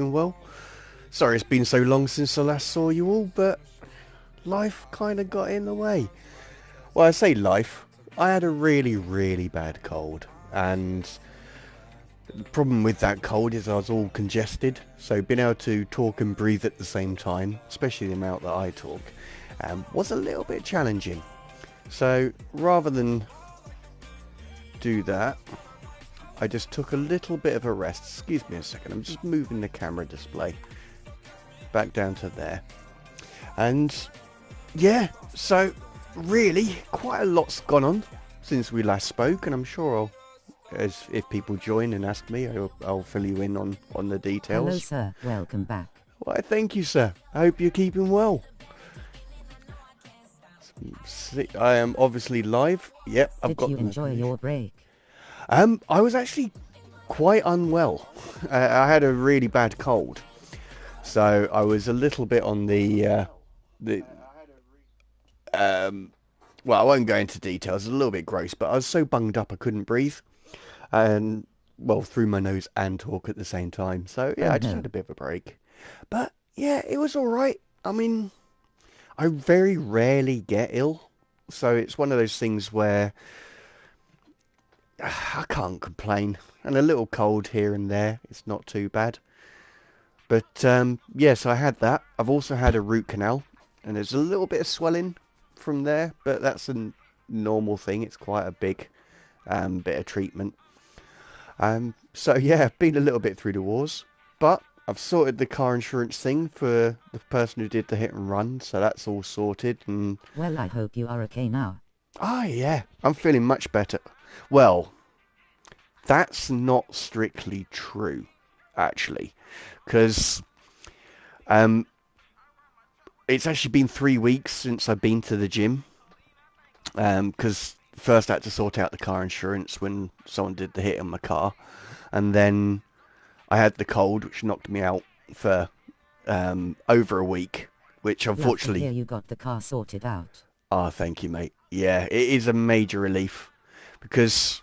Well, sorry it's been so long since I last saw you all, but life kind of got in the way. Well, I say life. I had a really bad cold, and the problem with that cold is I was all congested, so being able to talk and breathe at the same time, especially the amount that I talk, was a little bit challenging. So rather than do that, I just took a little bit of a rest. Excuse me a second, I'm just moving the camera display back down to there. And yeah, so really, quite a lot's gone on since we last spoke, and I'm sure as if people join and ask me, I'll fill you in on the Hello, details. sir. Welcome back. Why, thank you, sir. I hope you're keeping well. I am obviously live. Yep, I've Did got you the enjoy notification. your break? I was actually quite unwell. I had a really bad cold, so I was a little bit on the um. Well, I won't go into details. It's a little bit gross, but I was so bunged up I couldn't breathe. And well, through my nose and talk at the same time. So yeah, Oh I just had no. a bit of a break. But yeah, it was all right. I mean, I very rarely get ill, so it's one of those things where I can't complain. And a little cold here and there, it's not too bad. But yes, I had that. I've also had a root canal, and there's a little bit of swelling from there, but that's a normal thing. It's quite a big bit of treatment. So yeah, been a little bit through the wars, but I've sorted the car insurance thing for the person who did the hit and run, so that's all sorted. And Well, I hope you are okay now. yeah, I'm feeling much better. Well, that's not strictly true, actually, because um, it's actually been 3 weeks since I've been to the gym. Because first I had to sort out the car insurance when someone did the hit on my car, and then I had the cold, which knocked me out for over a week, which Love to hear unfortunately, you got the car sorted out. thank you, mate. Yeah, it is a major relief because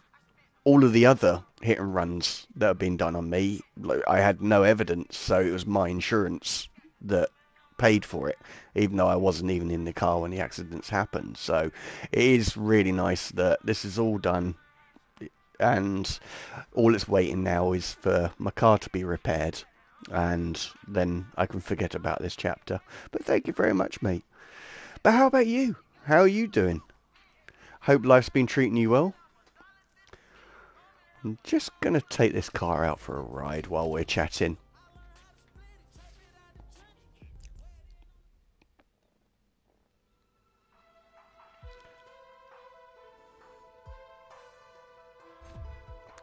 all of the other hit and runs that have been done on me, like, I had no evidence, so it was my insurance that paid for it, even though I wasn't even in the car when the accidents happened. So it is really nice that this is all done, and all it's waiting now is for my car to be repaired, and then I can forget about this chapter. But thank you very much, mate. But how about you? How are you doing? Hope life's been treating you well. I'm just gonna take this car out for a ride while we're chatting.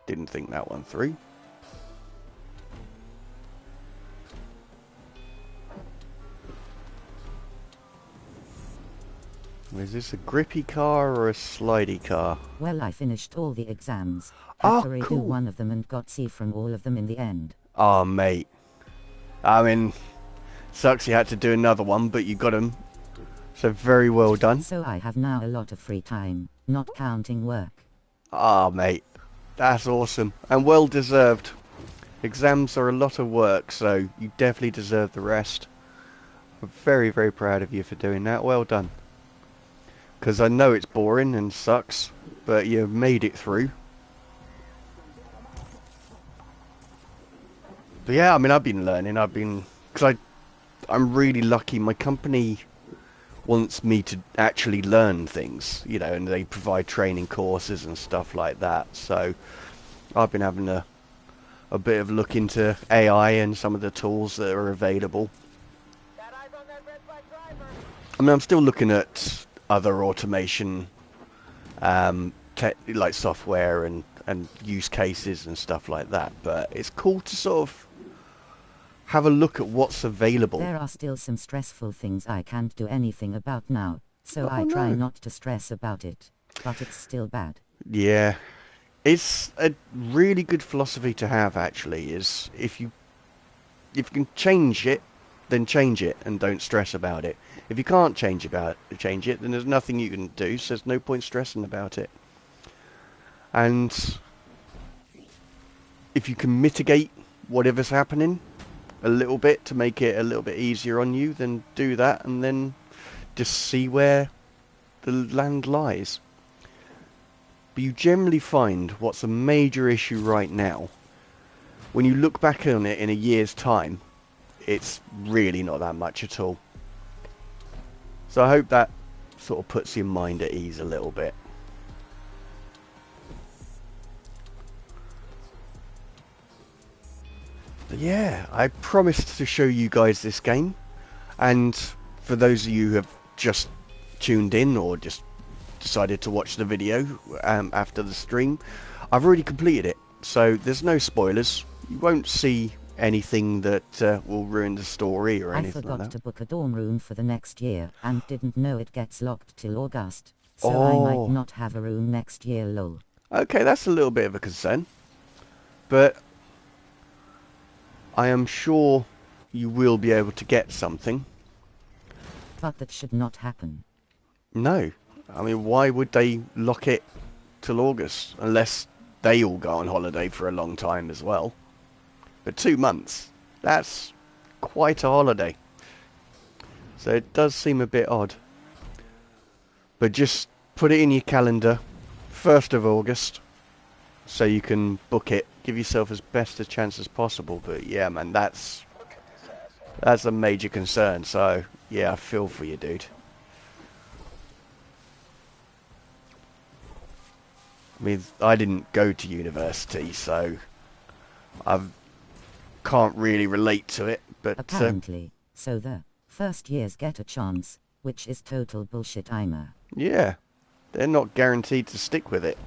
Didn't think that one through. Is this a grippy car or a slidey car? Well, I finished all the exams. Had Oh, to redo cool. one of them and got C from all of them in the end. Oh, mate. I mean, sucks you had to do another one, but you got 'em. So very well done. So I have now a lot of free time, not counting work. Ah, mate. That's awesome. And well deserved. Exams are a lot of work, so you definitely deserve the rest. I'm very proud of you for doing that. Well done. Because I know it's boring and sucks, but you made it through. But yeah, I mean, I've been learning. Because I'm really lucky. My company wants me to actually learn things, and they provide training courses and stuff like that. So I've been having a bit of look into AI and some of the tools that are available. I mean, I'm still looking at other automation, like software and use cases and stuff like that. But it's cool to sort of have a look at what's available. There are still some stressful things I can't do anything about now, so Oh I try no. not to stress about it. But it's still bad. Yeah. It's a really good philosophy to have, actually, is if you can change it, then change it and don't stress about it. If you can't change it, then there's nothing you can do, so there's no point stressing about it. And if you can mitigate whatever's happening, a little bit to make it a little bit easier on you, then do that and then just see where the land lies. But you generally find what's a major issue right now, when you look back on it in a year's time, it's really not that much at all. So I hope that sort of puts your mind at ease a little bit. But yeah, I promised to show you guys this game, and for those of you who have just tuned in or just decided to watch the video after the stream, I've already completed it, so there's no spoilers. You won't see anything that will ruin the story or anything like that. I forgot to book a dorm room for the next year and didn't know it gets locked till August, so I might not have a room next year, lol. Okay, that's a little bit of a concern, but I am sure you will be able to get something. But that should not happen. No. I mean, why would they lock it till August? Unless they all go on holiday for a long time as well. But 2 months, that's quite a holiday. So it does seem a bit odd. But just put it in your calendar, 1st of August, so you can book it. Give yourself as best a chance as possible. But yeah, man, that's a major concern. So yeah, I feel for you, dude. I mean, I didn't go to university, so I can't really relate to it. But apparently, so the first years get a chance, which is total bullshit. Yeah, they're not guaranteed to stick with it.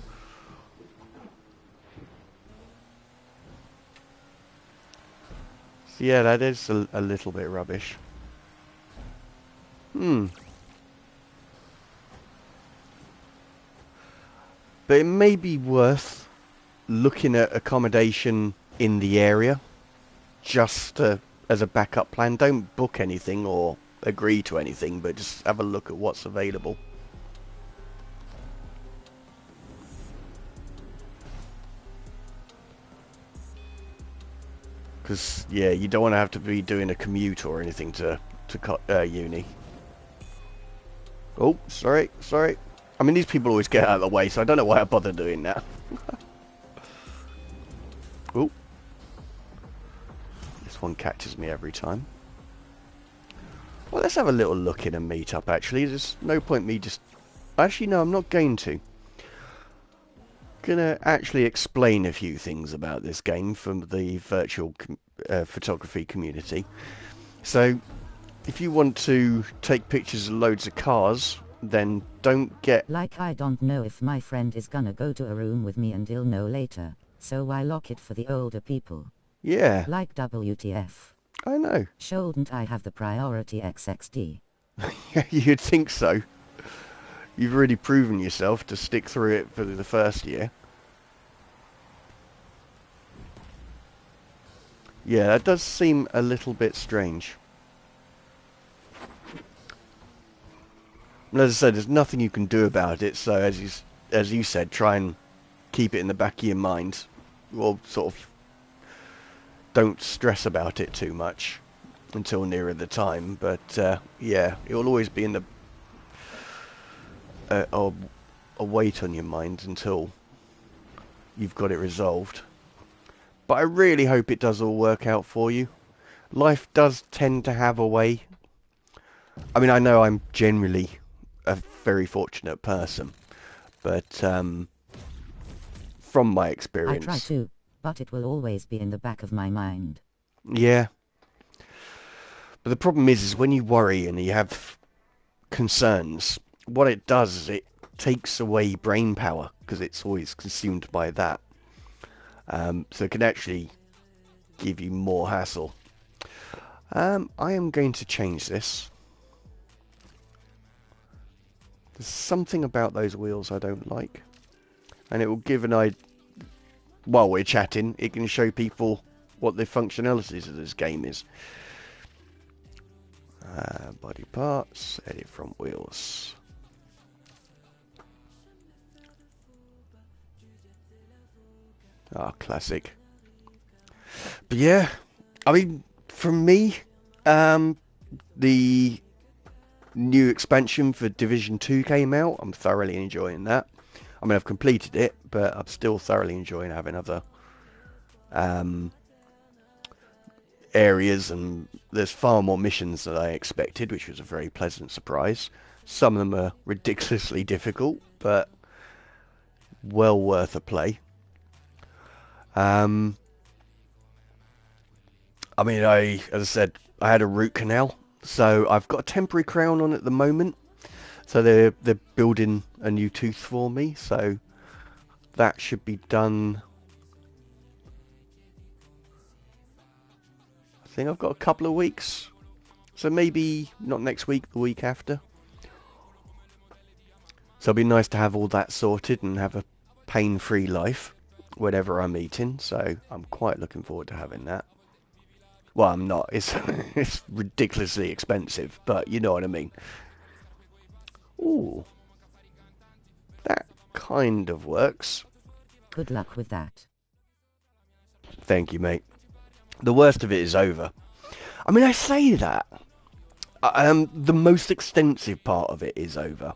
So yeah, that is a little bit rubbish. But it may be worth looking at accommodation in the area, just as a backup plan. Don't book anything or agree to anything, but just have a look at what's available. Because, yeah, you don't want to have to be doing a commute or anything to uni. Oh, sorry. I mean, these people always get out of the way, so I don't know why I bother doing that. Oh. This one catches me every time. Well, let's have a little look in a meetup, actually. There's no point me just... Actually, no, I'm not going to. Gonna actually explain a few things about this game from the virtual photography community. So, if you want to take pictures of loads of cars, then don't get... Like, I don't know if my friend is gonna go to a room with me and he'll know later, so why lock it for the older people? Yeah. Like, WTF. I know. Shouldn't I have the priority XXD? You'd think so. You've already proven yourself to stick through it for the first year. Yeah, that does seem a little bit strange. And as I said, there's nothing you can do about it, so as you said, try and keep it in the back of your mind. Or sort of don't stress about it too much until nearer the time. But yeah, it will always be in the a weight on your mind until you've got it resolved. But I really hope it does all work out for you. Life does tend to have a way. I mean, I know I'm generally a very fortunate person, but from my experience... I try to, but it will always be in the back of my mind. Yeah. But the problem is when you worry and you have concerns, what it does is it takes away brain power, because it's always consumed by that. So it can actually give you more hassle. I am going to change this. There's something about those wheels I don't like. And it will give an idea... While we're chatting, it can show people what the functionalities of this game is. Body parts, edit front wheels. Ah, classic. But yeah, I mean, from me, the new expansion for Division 2 came out. I'm thoroughly enjoying that. I mean, I've completed it, but I'm still thoroughly enjoying having other um, areas, and there's far more missions than I expected, which was a very pleasant surprise. Some of them are ridiculously difficult, but well worth a play. Um, I mean, as I said, I had a root canal, so I've got a temporary crown on at the moment. So they're building a new tooth for me, so that should be done. I think I've got a couple of weeks, so maybe not next week, the week after. So it'll be nice to have all that sorted and have a pain-free life whenever I'm eating. So I'm quite looking forward to having that. Well, I'm not. It's it's ridiculously expensive, but you know what I mean. Ooh, that kind of works. Good luck with that. Thank you, mate. The worst of it is over. I mean, I say that. The most extensive part of it is over.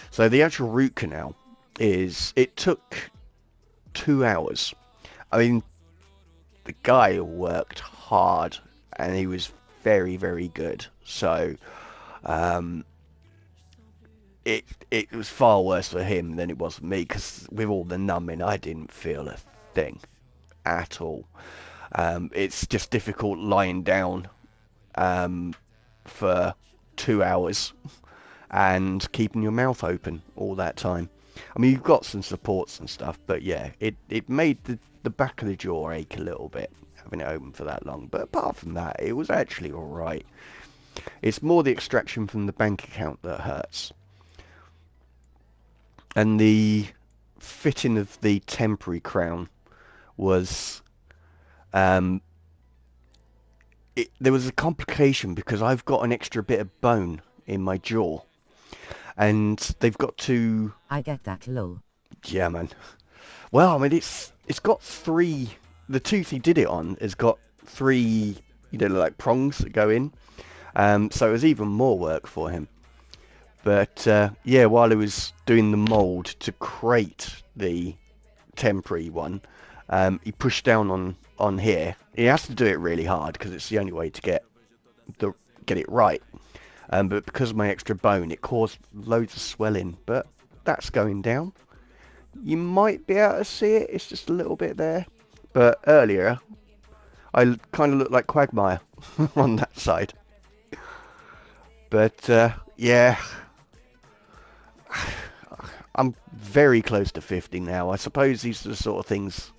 So the actual root canal it took 2 hours. I mean, the guy worked hard and he was very, very good. So, um, it was far worse for him than it was for me, because with all the numbing, I didn't feel a thing at all. It's just difficult lying down for 2 hours and keeping your mouth open all that time. I mean, you've got some supports and stuff, but yeah, it made the back of the jaw ache a little bit having it open for that long. But apart from that, it was actually all right. It's more the extraction from the bank account that hurts. And the fitting of the temporary crown was um, there was a complication because I've got an extra bit of bone in my jaw, and they've got to. I get that, lol. Yeah, man. Well, I mean, it's got three. The tooth he did it on has got three, like prongs that go in. So it was even more work for him. But yeah, while he was doing the mould to create the temporary one, he pushed down on here. He has to do it really hard because it's the only way to get it right. But because of my extra bone, it caused loads of swelling. But that's going down. You might be able to see it. It's just a little bit there. But earlier, I kind of looked like Quagmire on that side. But yeah, I'm very close to 50 now. I suppose these are the sort of things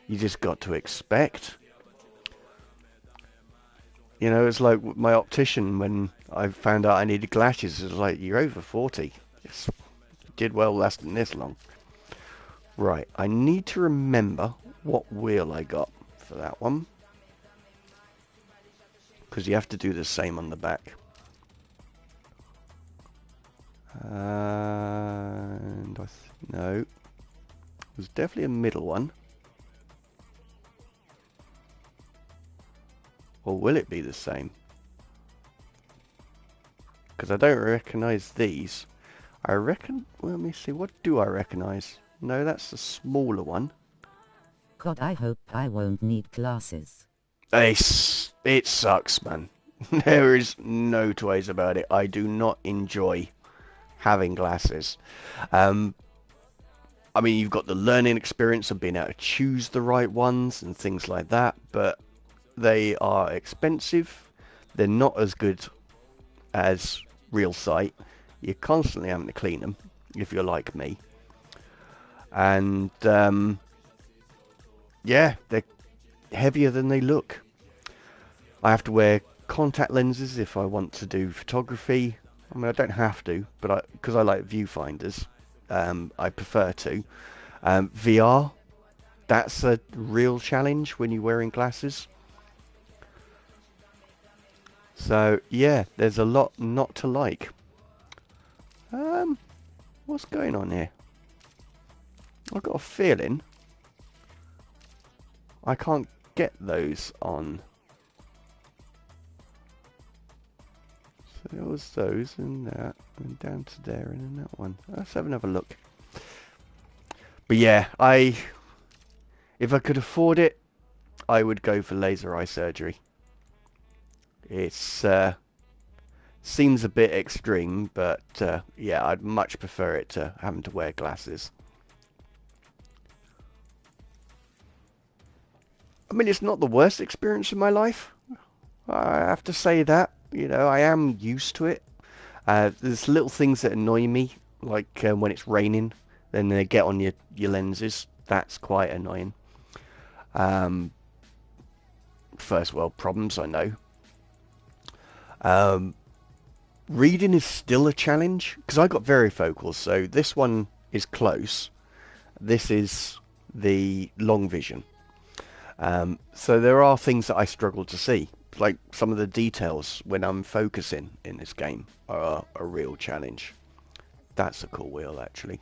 you just got to expect. You know, it's like my optician when I found out I needed glasses. It was like, you're over 40. It's, did well lasting this long. Right, I need to remember what wheel I got for that one, because you have to do the same on the back. And no, it was definitely a middle one. Or will it be the same? Because I don't recognise these. I reckon, well, let me see, what do I recognise? No, that's the smaller one. God, I hope I won't need glasses. It sucks, man. There is no two ways about it. I do not enjoy having glasses. I mean, you've got the learning experience of being able to choose the right ones and things like that, but they are expensive. They're not as good as real sight. You're constantly having to clean them if you're like me. And yeah, they're heavier than they look. I have to wear contact lenses if I want to do photography. I mean, I don't have to, but because I like viewfinders, I prefer to. VR, that's a real challenge when you're wearing glasses. So yeah, there's a lot not to like. What's going on here? I've got a feeling I can't get those on So there was those and that, and down to there and then that one. Let's have another look. But yeah, if I could afford it, I would go for laser eye surgery. It's seems a bit extreme, but yeah, I'd much prefer it to having to wear glasses. I mean, it's not the worst experience of my life. I have to say that. You know, I am used to it. There's little things that annoy me, like when it's raining, then they get on your lenses. That's quite annoying. Um, First world problems, I know. Um, Reading is still a challenge because I got varifocals, so this one is close. This is the long vision. So there are things that I struggle to see, like some of the details when I'm focusing in this game are a real challenge. That's a cool wheel, actually.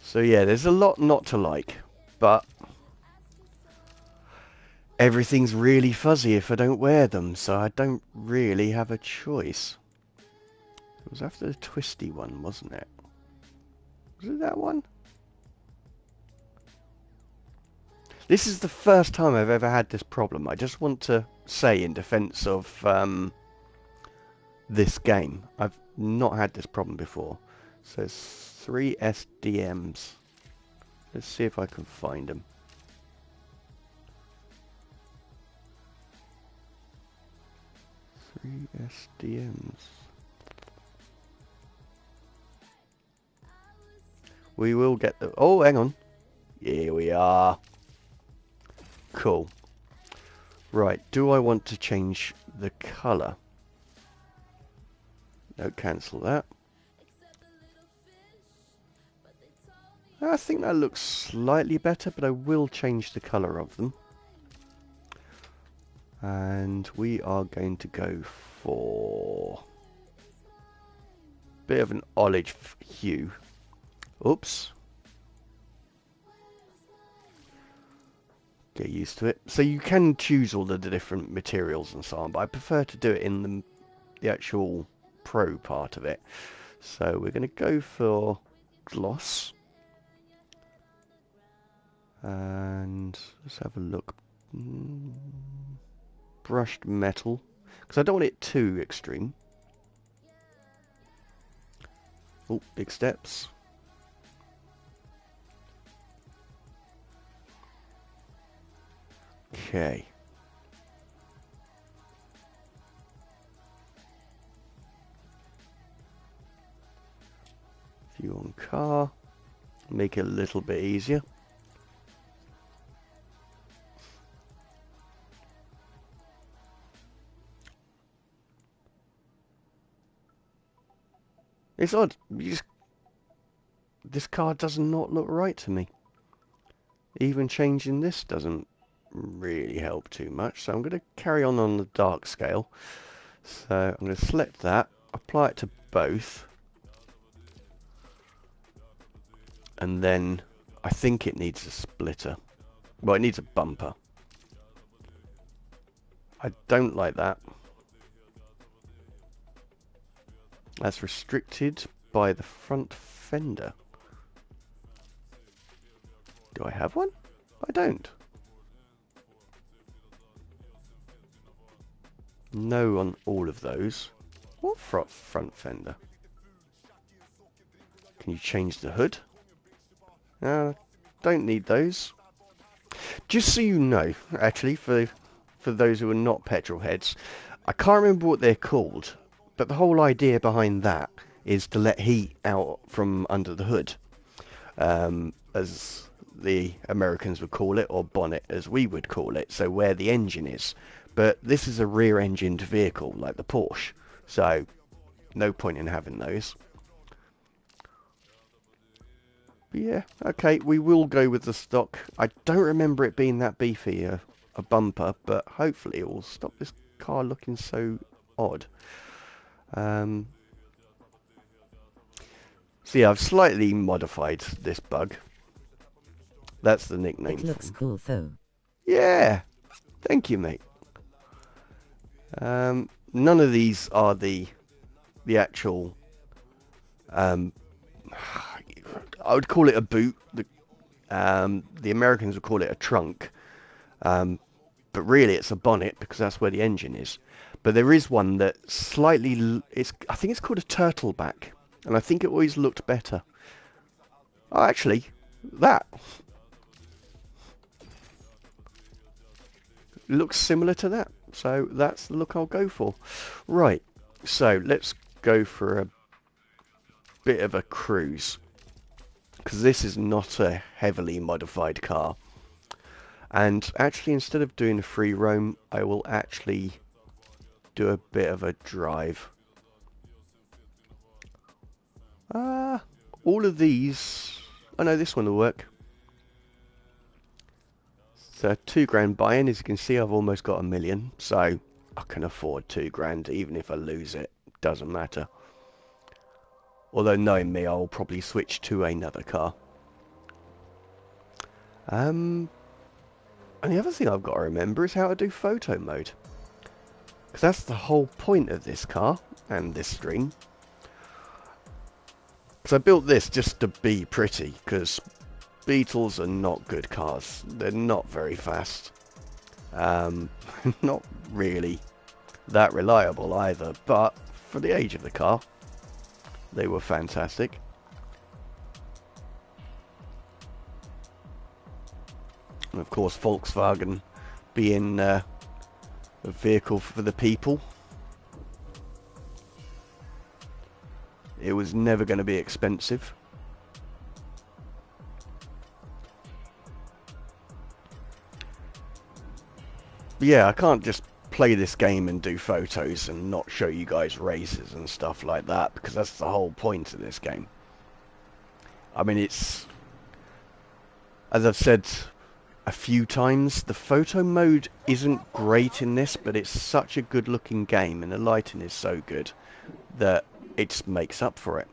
So yeah, there's a lot not to like, but everything's really fuzzy if I don't wear them, so I don't really have a choice. It was after the twisty one, wasn't it? Was it that one? This is the first time I've ever had this problem. I just want to say in defense of this game, I've not had this problem before. So it's 3 SDMs. Let's see if I can find them. Three SDMs. We will get the... Oh, hang on. Here we are. Cool. Right, do I want to change the colour? No, cancel that. I think that looks slightly better, but I will change the colour of them. And we are going to go for a bit of an olive hue. Oops. Get used to it. So you can choose all the different materials and so on, but I prefer to do it in the actual pro part of it. So we're going to go for gloss. And let's have a look. Brushed metal. Because I don't want it too extreme. Oh, big steps. Okay. View on car. Make it a little bit easier. It's odd. This car does not look right to me. Even changing this doesn't really help too much. So I'm going to carry on the dark scale. So I'm going to select that, apply it to both. And then I think it needs a splitter. Well, it needs a bumper. I don't like that. That's restricted by the front fender. Do I have one? I don't. No on all of those. What front fender? Can you change the hood? Don't need those. Just so you know, actually, for those who are not petrol heads, I can't remember what they're called, but the whole idea behind that is to let heat out from under the hood, as the Americans would call it, or bonnet as we would call it, so where the engine is. But this is a rear-engined vehicle, like the Porsche, so no point in having those. But yeah, okay, we will go with the stock. I don't remember it being that beefy, a bumper, but hopefully it will stop this car looking so odd. So yeah, I've slightly modified this bug. That's the nickname. It looks cool though. Yeah, thank you, mate. None of these are the actual. I would call it a boot. The Americans would call it a trunk. But really it's a bonnet because that's where the engine is. But there is one that slightly, I think it's called a turtleback, and I think it always looked better. Oh, actually, that looks similar to that, so that's the look I'll go for. Right, so let's go for a bit of a cruise, because this is not a heavily modified car. And actually, instead of doing a free roam, I will actually do a bit of a drive. All of these, I know this one will work. So £2 buy-in, as you can see, I've almost got 1 million, so I can afford £2 even if I lose it, doesn't matter. Although knowing me, I'll probably switch to another car. And the other thing I've got to remember is how to do photo mode. Because that's the whole point of this car and this stream. Because I built this just to be pretty, because Beetles are not good cars. They're not very fast. Not really that reliable either, but for the age of the car, they were fantastic. And of course, Volkswagen being a vehicle for the people, it was never going to be expensive. But yeah, I can't just play this game and do photos and not show you guys races and stuff like that, because that's the whole point of this game. I mean, it's, as I've said a few times, the photo mode isn't great in this, but it's such a good looking game and the lighting is so good that it just makes up for it.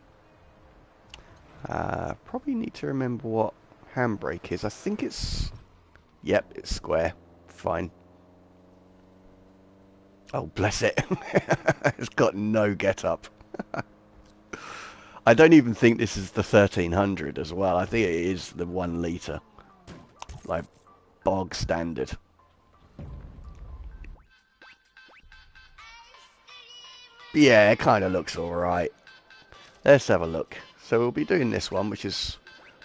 Probably need to remember what handbrake is. I think it's, yep, it's square. Fine. Oh, bless it. It's got no get up. I don't even think this is the 1300 as well. I think it is the 1 litre. Like, bog standard. But yeah, it kind of looks alright. Let's have a look. So we'll be doing this one, which is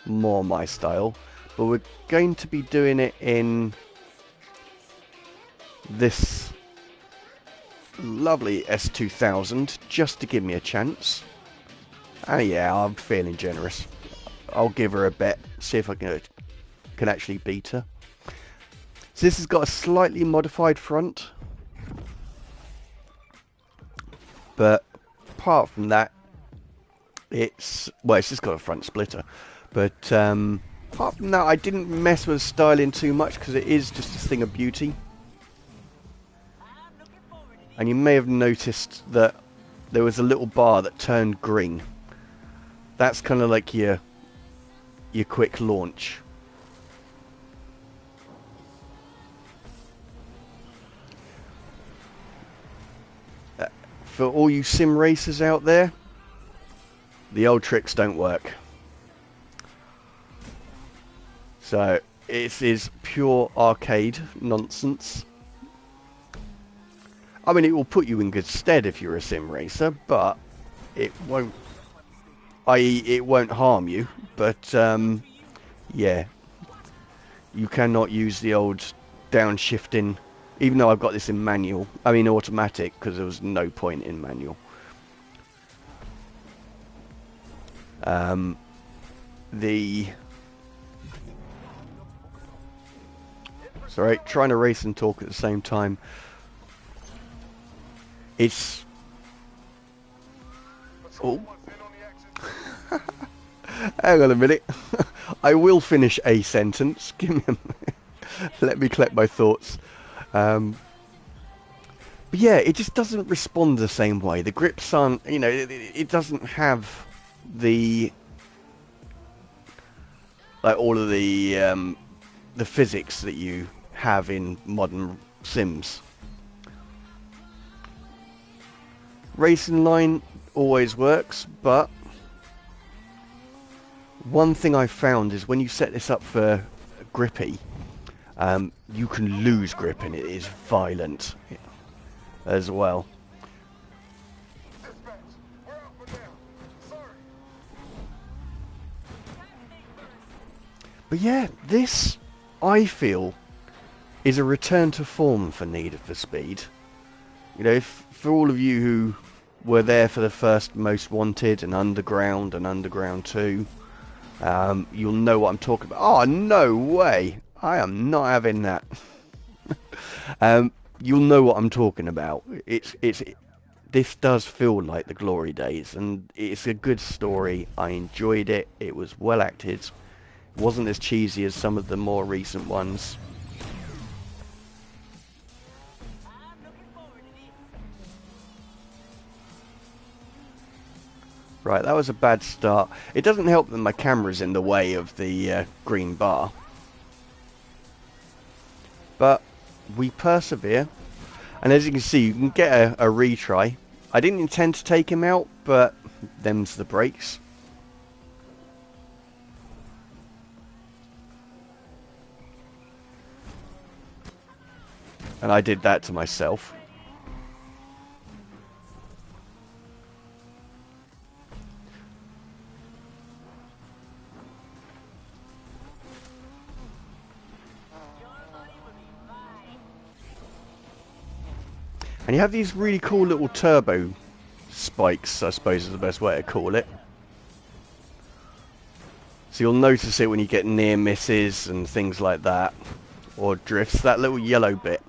more my style. But we're going to be doing it in this lovely S2000, just to give me a chance. And yeah, I'm feeling generous. I'll give her a bet, see if I can actually beat her. So this has got a slightly modified front, but apart from that, it's just got a front splitter. But apart from that, I didn't mess with styling too much because it is just a thing of beauty. And you may have noticed that there was a little bar that turned green. That's kind of like your quick launch. For all you sim racers out there, the old tricks don't work. So it is pure arcade nonsense. I mean, it will put you in good stead if you're a sim racer, but it won't. I.e., it won't harm you. But yeah, you cannot use the old downshifting. Even though I've got this in manual, I mean automatic, because there was no point in manual. Sorry, trying to race and talk at the same time. It's... Oh. Hang on a minute. I will finish a sentence. Give me a... Let me collect my thoughts. But yeah, it just doesn't respond the same way. The grips aren't, you know, it doesn't have the... like all of the physics that you have in modern Sims. Racing line always works, but one thing I found is when you set this up for grippy, you can lose grip and it is violent as well. But yeah, this, I feel, is a return to form for Need for Speed. You know, for all of you who were there for the first Most Wanted and Underground 2, you'll know what I'm talking about. Oh, no way! I am not having that. You'll know what I'm talking about. This does feel like the glory days, and it's a good story. I enjoyed it. It was well acted. It wasn't as cheesy as some of the more recent ones. Right, that was a bad start. It doesn't help that my camera's in the way of the green bar. But we persevere. And as you can see, you can get a retry. I didn't intend to take him out, but them's the breaks. And I did that to myself. And you have these really cool little turbo spikes, I suppose is the best way to call it. So you'll notice it when you get near misses and things like that, or drifts. That little yellow bit,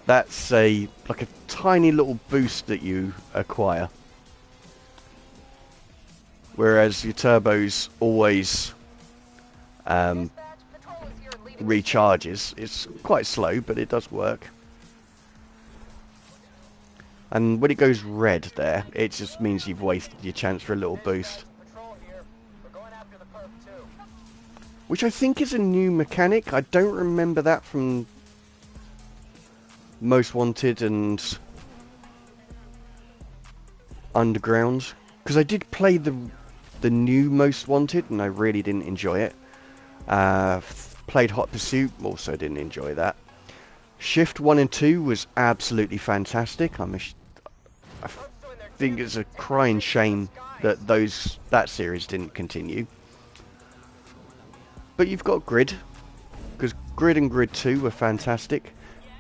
that's like a tiny little boost that you acquire. Whereas your turbos always recharges. It's quite slow, but it does work. And when it goes red there, it just means you've wasted your chance for a little boost. Which I think is a new mechanic. I don't remember that from Most Wanted and Underground. Because I did play the new Most Wanted and I really didn't enjoy it. Played Hot Pursuit, also didn't enjoy that. Shift 1 and 2 was absolutely fantastic. I think it's a crying shame that that series didn't continue. But you've got Grid, because Grid and Grid 2 were fantastic.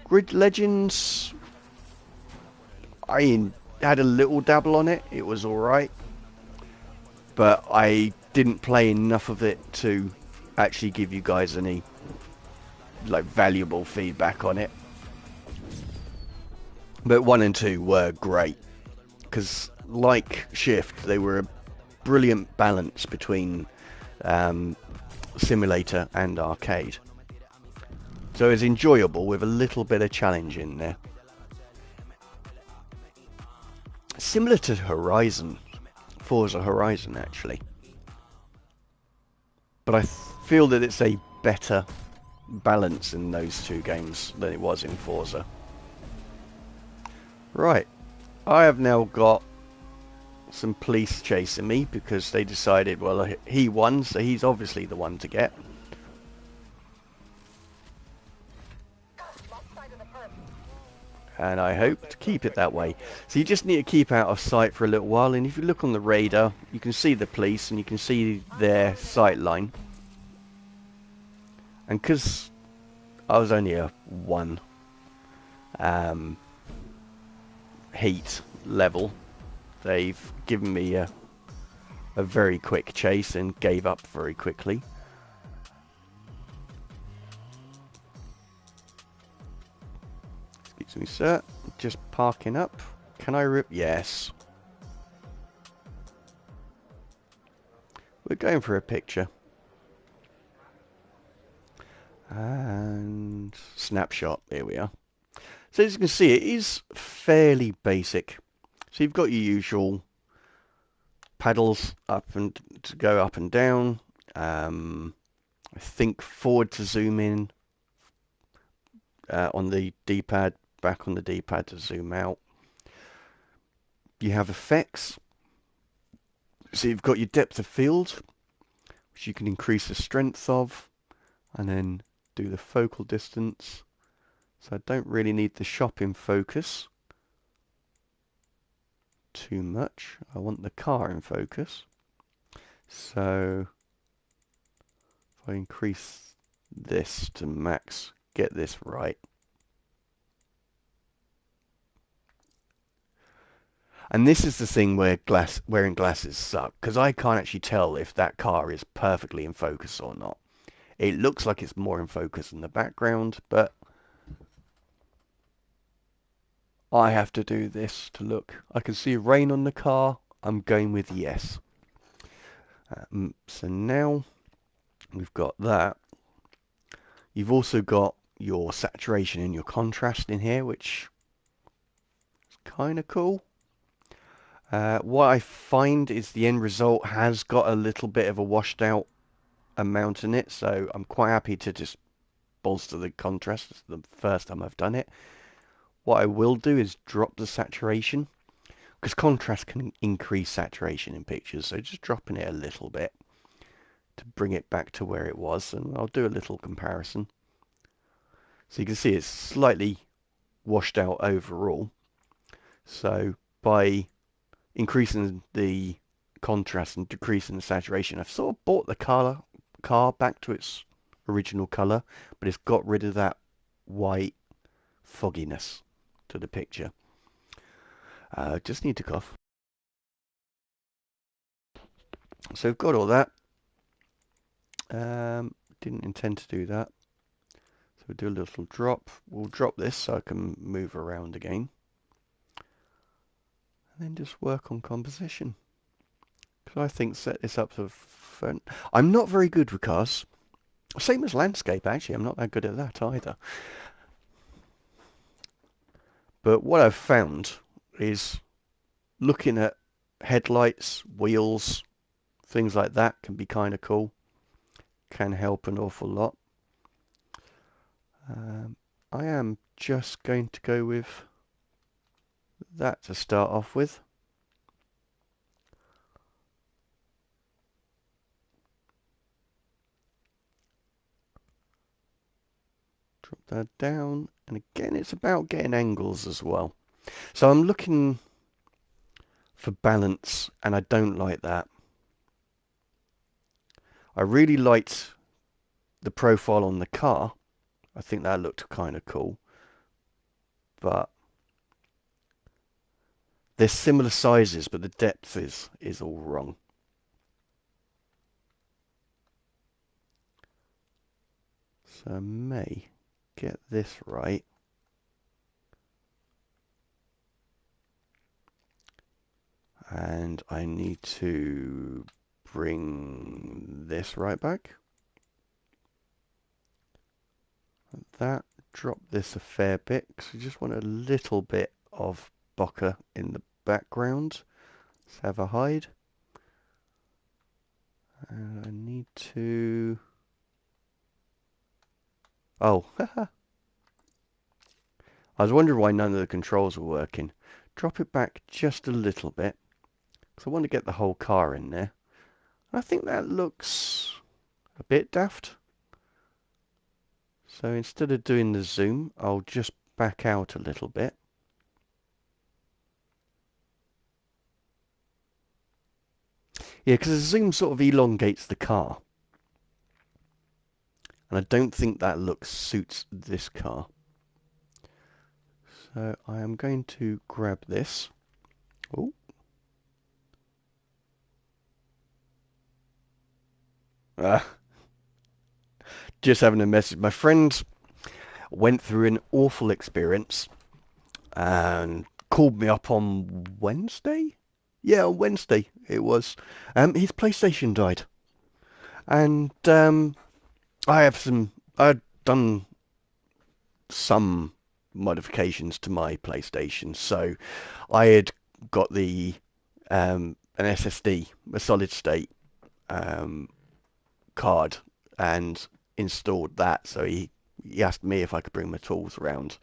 Grid Legends, I had a little dabble on it. It was alright. But I didn't play enough of it to actually give you guys any valuable feedback on it. But 1 and 2 were great. Because, like Shift, they were a brilliant balance between simulator and arcade. So it's enjoyable with a little bit of challenge in there. Similar to Horizon. Forza Horizon, actually. But I feel that it's a better balance in those two games than it was in Forza. Right. I have now got some police chasing me because they decided, well, he won, so he's obviously the one to get. And I hope to keep it that way. So you just need to keep out of sight for a little while, and if you look on the radar, you can see the police and you can see their sight line. And because I was only a 1 heat level, they've given me a very quick chase and gave up very quickly. Excuse me, sir. Just parking up. Can I rip? Yes. We're going for a picture. And snapshot. Here we are. So as you can see, it is fairly basic. So you've got your usual paddles up and to go up and down. I think forward to zoom in on the D-pad, back on the D-pad to zoom out. You have effects. So you've got your depth of field, which you can increase the strength of, and then do the focal distance. So I don't really need the shop in focus too much. I want the car in focus. So if I increase this to max, get this right. And this is the thing where wearing glasses suck, because I can't actually tell if that car is perfectly in focus or not. It looks like it's more in focus in the background, but I have to do this to look. I can see rain on the car. I'm going with yes. So now we've got that. You've also got your saturation and your contrast in here, which is kind of cool. What I find is the end result has got a little bit of a washed out amount in it, so I'm quite happy to just bolster the contrast. It's the first time I've done it. What I will do is drop the saturation, because contrast can increase saturation in pictures, so just dropping it a little bit to bring it back to where it was, and I'll do a little comparison. So you can see it's slightly washed out overall. So by increasing the contrast and decreasing the saturation, I've sort of brought the car back to its original color, but it's got rid of that white fogginess to the picture. Just need to cough. So we've got all that. Didn't intend to do that. So we'll do a little drop. We'll drop this so I can move around again. And then just work on composition. Because I think set this up for fun. I'm not very good with cars. Same as landscape, actually. I'm not that good at that either. But what I've found is looking at headlights, wheels, things like that can be kind of cool. Can help an awful lot. I am just going to go with that to start off with. Drop that down. And again, it's about getting angles as well. So I'm looking for balance, and I don't like that. I really liked the profile on the car. I think that looked kind of cool. But they're similar sizes, but the depth is all wrong. So I may get this right. And I need to bring this right back. Like that. Drop this a fair bit, because we just want a little bit of bokeh in the background. Let's have a hide. And I need to... Oh, I was wondering why none of the controls were working. Drop it back just a little bit, because I want to get the whole car in there. And I think that looks a bit daft. So instead of doing the zoom, I'll just back out a little bit. Yeah, because the zoom sort of elongates the car. And I don't think that look suits this car. So I am going to grab this. Oh. Just having a message. My friend went through an awful experience and called me up on Wednesday. Yeah, on Wednesday it was. His PlayStation died, and I'd done some modifications to my PlayStation, so I had got the an SSD, a solid state card, and installed that. So he asked me if I could bring my tools around.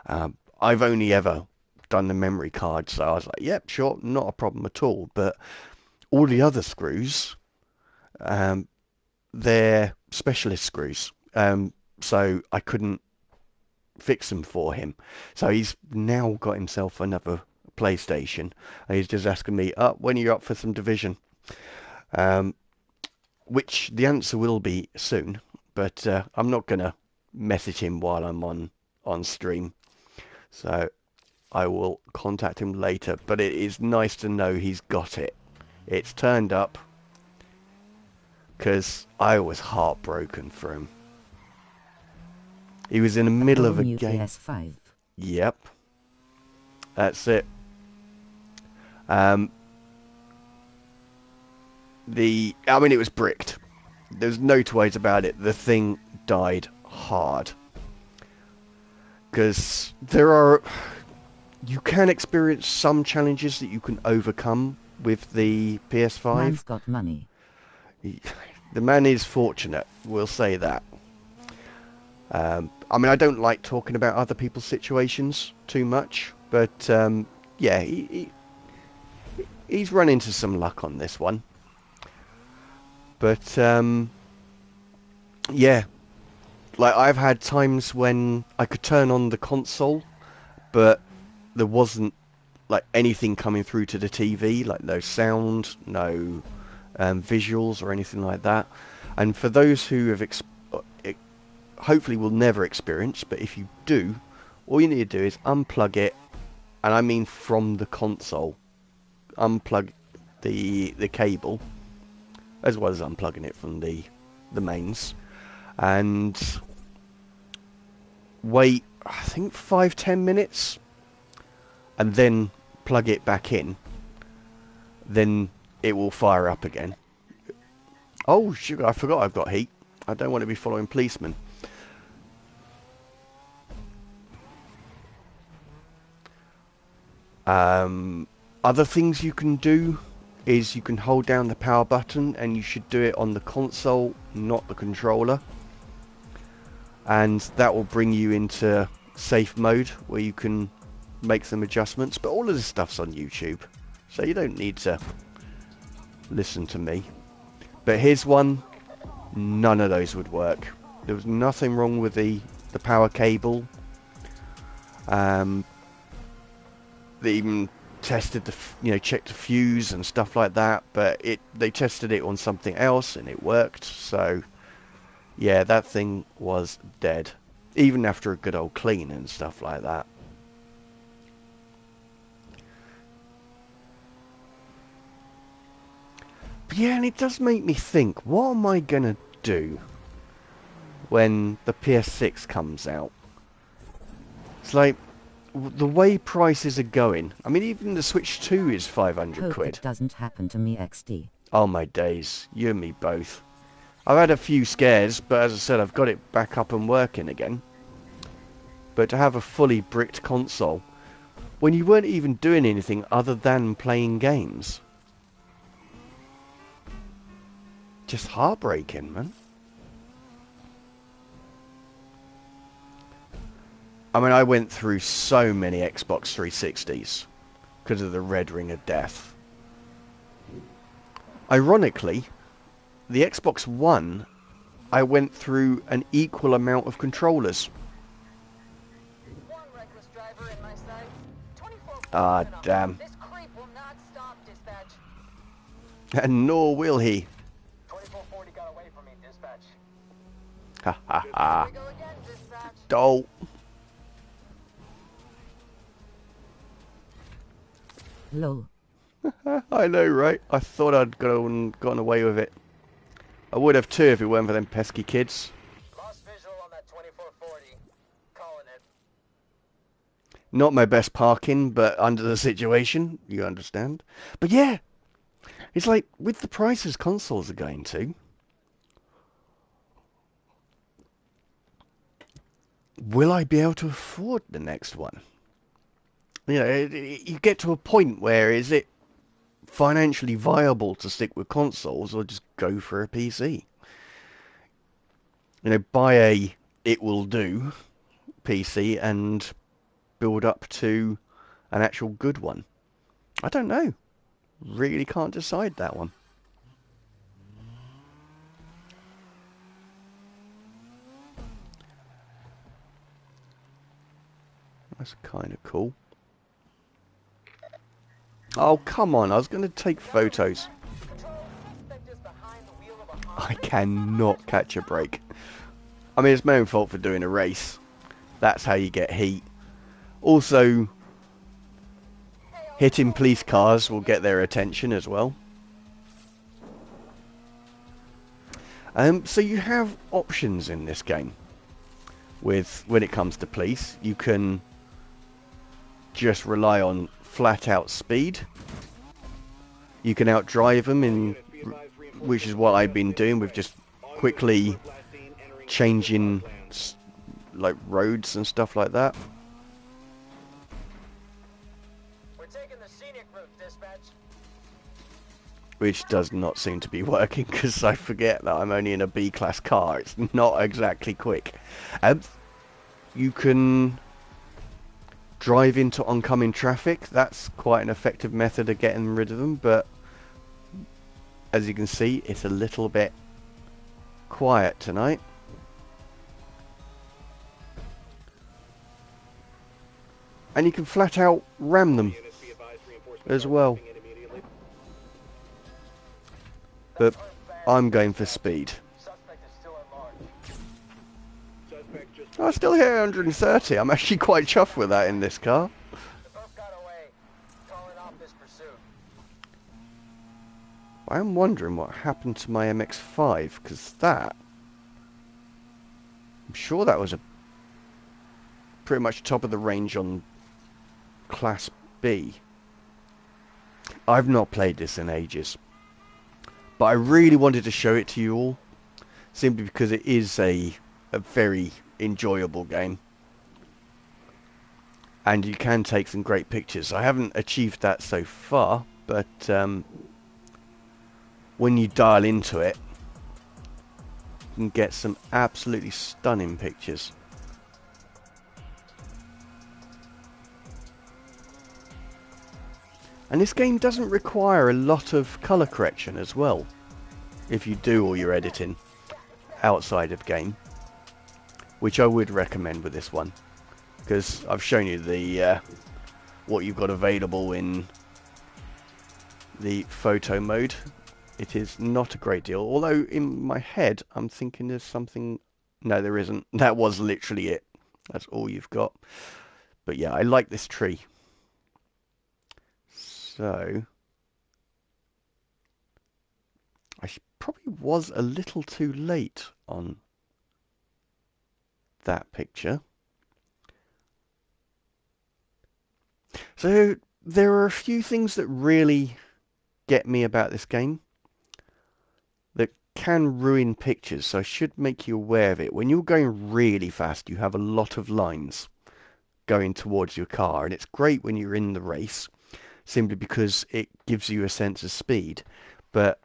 I've only ever done the memory card, so I was like, yep, sure, not a problem at all. But all the other screws, they're specialist screws, so I couldn't fix them for him. So he's now got himself another PlayStation, and he's just asking me, when are you up for some Division? Um, which the answer will be soon, but I'm not going to message him while I'm on stream. So I will contact him later, but it is nice to know he's got it. It's turned up, because I was heartbroken for him. He was in the middle of a game. PS5. Yep. That's it. I mean, it was bricked. There's no two ways about it. The thing died hard. Because you can experience some challenges that you can overcome with the PS5. Man's got money. The man is fortunate, we'll say that. I mean, I don't like talking about other people's situations too much, but yeah, he's run into some luck on this one. But yeah, like I've had times when I could turn on the console, but there wasn't like anything coming through to the TV, like no sound, no visuals or anything like that. And for those who have hopefully will never experience, but if you do, all you need to do is unplug it, and I mean from the console. Unplug the cable, as well as unplugging it from the mains, and wait, I think 5-10 minutes, and then plug it back in. Then it will fire up again. Oh, sugar, I forgot I've got heat. I don't want to be following policemen. Other things you can do is you can hold down the power button, and you should do it on the console, not the controller. And that will bring you into safe mode where you can make some adjustments. But all of this stuff's on YouTube, so you don't need to listen to me. But here's one. None of those would work. There was nothing wrong with the power cable. They even tested checked the fuse and stuff like that, but they tested it on something else and it worked. So yeah, that thing was dead, even after a good old clean and stuff like that. But yeah, and it does make me think, what am I gonna do when the PS6 comes out? It's like, the way prices are going, I mean, even the Switch 2 is 500 Hope quid. It doesn't happen to me, XD. Oh my days, you and me both. I've had a few scares, but as I said, I've got it back up and working again. But to have a fully bricked console, when you weren't even doing anything other than playing games, just heartbreaking, man. I mean, I went through so many Xbox 360s because of the red ring of death. Ironically, the Xbox One, I went through an equal amount of controllers. Ah, damn. This creep will not stop, dispatch. And nor will he. 2440 got away from me, dispatch. Ha ha ha. Here we go again, dispatch. Dolt. Lol. I know, right? I thought I'd gotten away with it. I would have too if it weren't for them pesky kids. Lost visual on that 2440. Calling it. Not my best parking, but under the situation, you understand. But yeah, it's like, with the prices consoles are going to, will I be able to afford the next one? You know, you get to a point where is it financially viable to stick with consoles or just go for a PC? You know, buy it will do PC and build up to an actual good one? I don't know. Really can't decide that one. That's kind of cool. Oh, come on. I was going to take photos. I cannot catch a break. I mean, it's my own fault for doing a race. That's how you get heat. Also, hitting police cars will get their attention as well. So you have options in this game. When it comes to police, you can just rely on flat out speed. You can outdrive them, which is what I've been doing with just quickly changing like roads and stuff like that. We're taking the scenic route, dispatch. Which does not seem to be working because I forget that I'm only in a B-class car. It's not exactly quick. You can drive into oncoming traffic. That's quite an effective method of getting rid of them, but as you can see, it's a little bit quiet tonight. And you can flat out ram them as well. But I'm going for speed. Suspect is still at large. I still hit 130. I'm actually quite chuffed with that in this car. The boat got away. Calling off this pursuit. I am wondering what happened to my MX-5, because I'm sure that was a pretty much top of the range on Class B. I've not played this in ages, but I really wanted to show it to you all, simply because it is a very enjoyable game. And you can take some great pictures. I haven't achieved that so far, but when you dial into it, you can get some absolutely stunning pictures. And this game doesn't require a lot of colour correction as well, if you do all your editing outside of game, which I would recommend with this one, because I've shown you the what you've got available in the photo mode. It is not a great deal, although in my head I'm thinking there's something. No, there isn't. That was literally it. That's all you've got. But yeah, I like this tree. So I probably was a little too late on that picture. So there are a few things that really get me about this game that can ruin pictures, so I should make you aware of it. When you're going really fast, you have a lot of lines going towards your car, and it's great when you're in the race, simply because it gives you a sense of speed. But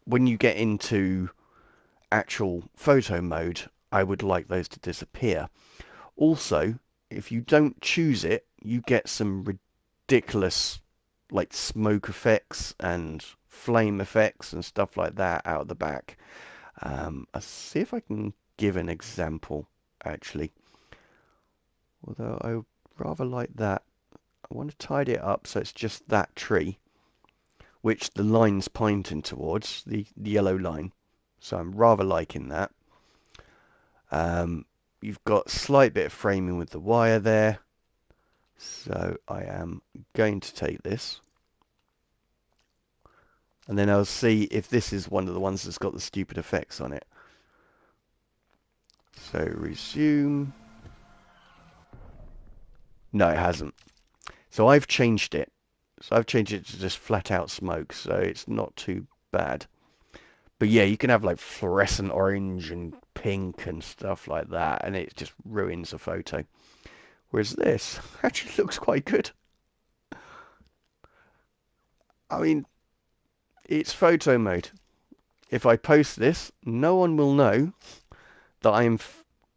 when you get into actual photo mode, I would like those to disappear. Also, if you don't choose it, you get some ridiculous like smoke effects and flame effects and stuff like that out of the back. I'll see if I can give an example, actually. Although I would rather like that. I want to tidy it up so it's just that tree, which the line's pointing towards, the yellow line. So I'm rather liking that. You've got a slight bit of framing with the wire there. So I am going to take this. And then I'll see if this is one of the ones that's got the stupid effects on it. So resume. No, it hasn't. So I've changed it. So I've changed it to just flat out smoke, so it's not too bad. But yeah, you can have like fluorescent orange and pink and stuff like that, and it just ruins a photo. Whereas this actually looks quite good. I mean, it's photo mode. If I post this, no one will know that I'm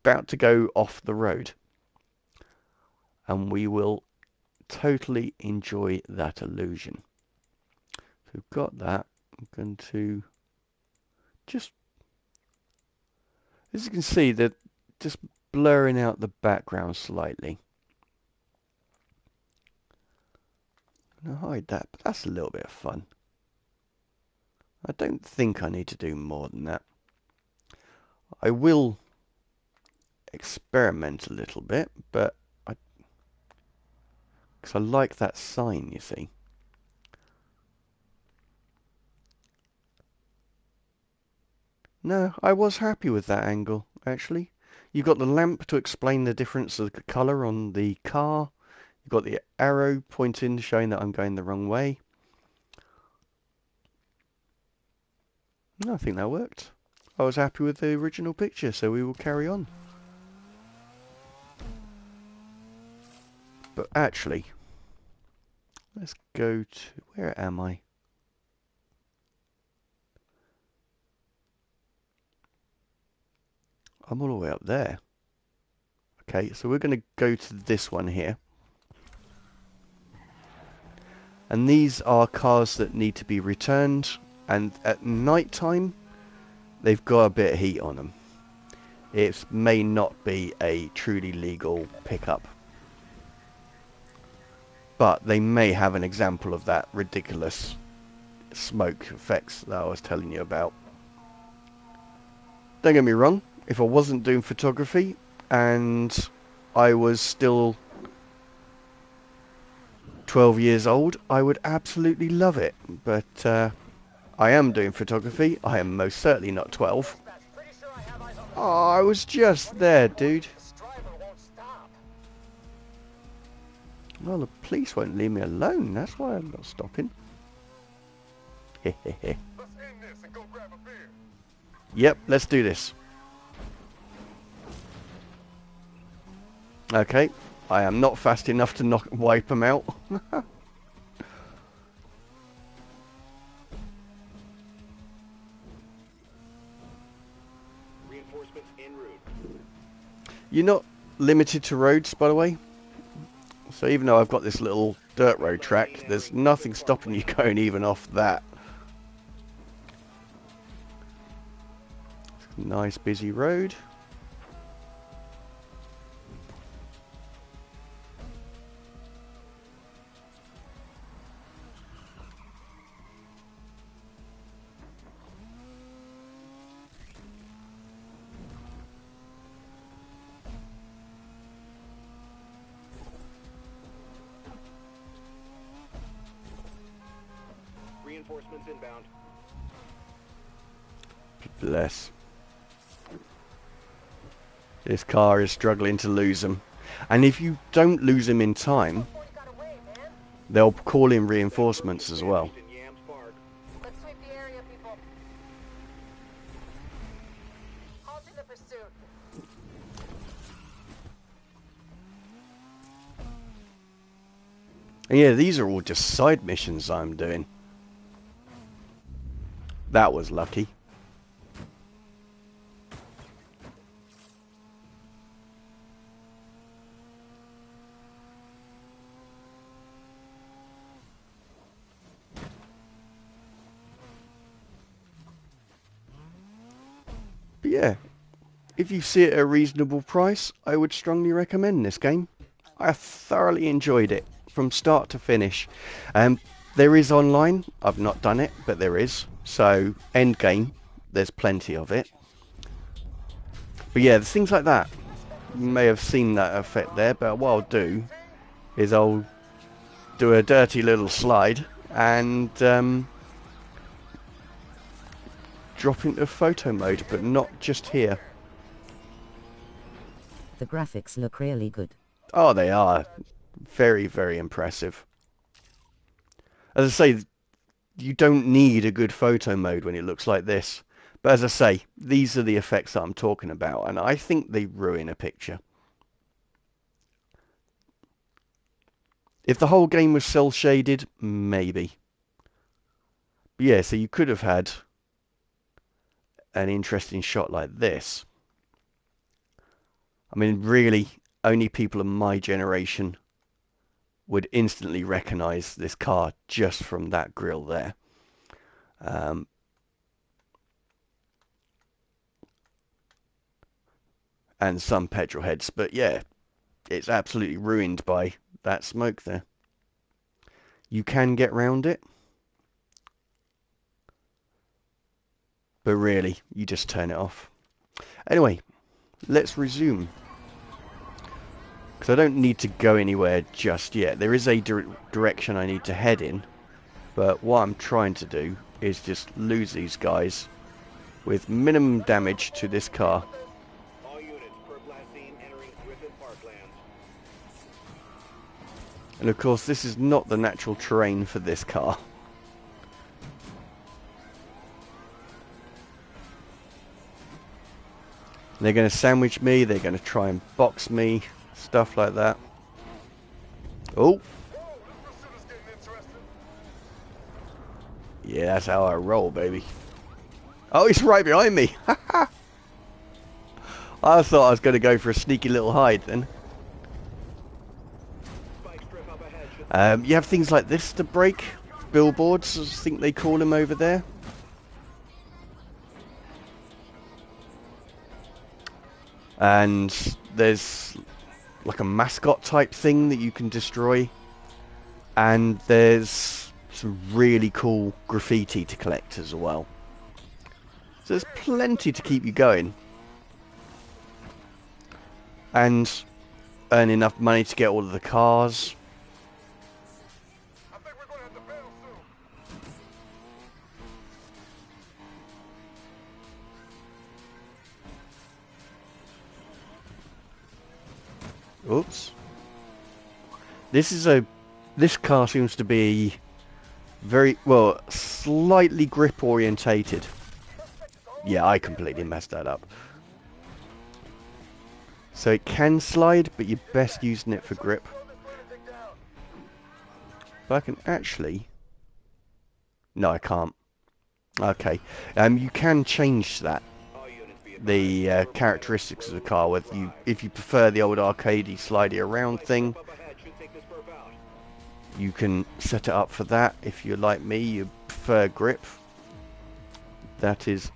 about to go off the road. And we will totally enjoy that illusion. So we've got that. I'm going to just, as you can see, that just blurring out the background slightly. I'm going to hide that, but that's a little bit of fun. I don't think I need to do more than that. I will experiment a little bit, but because I like that sign, you see. No, I was happy with that angle, actually. You've got the lamp to explain the difference of the colour on the car. You've got the arrow pointing, showing that I'm going the wrong way. No, I think that worked. I was happy with the original picture, so we will carry on. But actually, let's go to... where am I? I'm all the way up there. Okay, so we're going to go to this one here. And these are cars that need to be returned, and at night time they've got a bit of heat on them. It may not be a truly legal pickup, but they may have an example of that ridiculous smoke effects that I was telling you about. Don't get me wrong, if I wasn't doing photography and I was still 12 years old, I would absolutely love it. But I am doing photography. I am most certainly not 12. Pretty sure I have eyes on the... Oh, I was just there, dude. This driver won't stop. Well, the police won't leave me alone. That's why I'm not stopping. Let's end this and go grab a beer. Yep, let's do this. Okay, I am not fast enough to wipe them out. Reinforcements en route. You're not limited to roads, by the way. So even though I've got this little dirt road track, there's nothing stopping you going even off that. Nice busy road. Reinforcements inbound. Bless. This car is struggling to lose them. And if you don't lose them in time, Got away, man. they'll call in reinforcements as well. In Yams Park. Let's sweep the area, people. Halt in the pursuit. And yeah, these are all just side missions I'm doing. That was lucky. But yeah, if you see it at a reasonable price, I would strongly recommend this game. I thoroughly enjoyed it from start to finish. There is online. I've not done it, but there is. So, end game, there's plenty of it. But yeah, things like that. You may have seen that effect there, but what I'll do is I'll do a dirty little slide and drop into photo mode, but not just here. The graphics look really good. Oh, they are. Very, very impressive. As I say, you don't need a good photo mode when it looks like this. But as I say, these are the effects that I'm talking about, and I think they ruin a picture. If the whole game was cel-shaded, maybe. But yeah, so you could have had an interesting shot like this. I mean, really, only people of my generation would instantly recognize this car just from that grille there. And some petrol heads, but yeah, it's absolutely ruined by that smoke there. You can get round it, but really, you just turn it off. Anyway, let's resume. Because I don't need to go anywhere just yet. There is a direction I need to head in, but what I'm trying to do is just lose these guys with minimum damage to this car. All units per blast scene entering Griffith Parklands. And of course, this is not the natural terrain for this car. They're going to sandwich me, they're going to try and box me, stuff like that. Oh! Yeah, that's how I roll, baby. Oh, he's right behind me! I thought I was going to go for a sneaky little hide then. You have things like this to break. Billboards, I think they call them over there. And there's like a mascot type thing that you can destroy. And there's some really cool graffiti to collect as well. So there's plenty to keep you going. And earn enough money to get all of the cars. I think we're gonna have to battle soon. Oops. This car seems to be very, well, slightly grip orientated. Yeah, I completely messed that up. So it can slide, but you're best using it for grip. But I can actually... No, I can't. Okay. You can change that. The characteristics of the car, whether if you prefer the old arcadey slidey around thing, you can set it up for that. If you're like me, you prefer grip, that is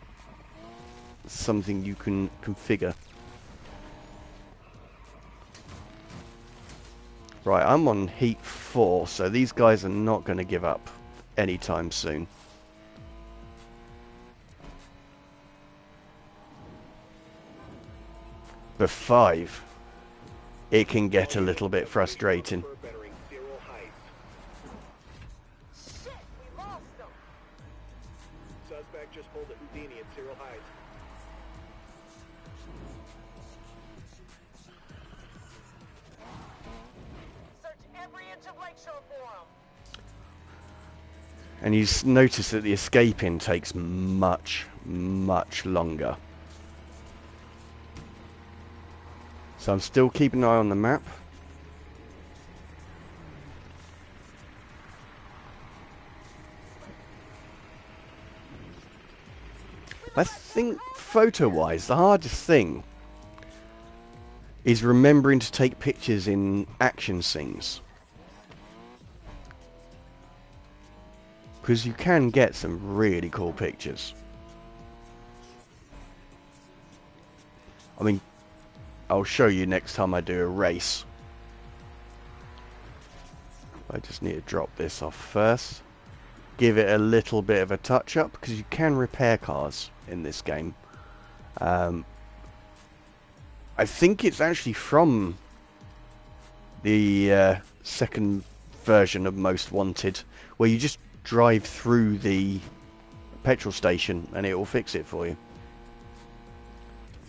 something you can configure. Right, I'm on heat 4, so these guys are not going to give up anytime soon. But 5, it can get a little bit frustrating. Shit, we lost them. Suspect just pulled a Houdini at Cyril Heights. Search every inch of Lakeshore for them. And you notice that the escaping takes much, much longer. So I'm still keeping an eye on the map. I think photo-wise, the hardest thing is remembering to take pictures in action scenes. Because you can get some really cool pictures. I mean, I'll show you next time I do a race. I just need to drop this off first. Give it a little bit of a touch up, because you can repair cars in this game. I think it's actually from the second version of Most Wanted, where you just drive through the petrol station and it will fix it for you.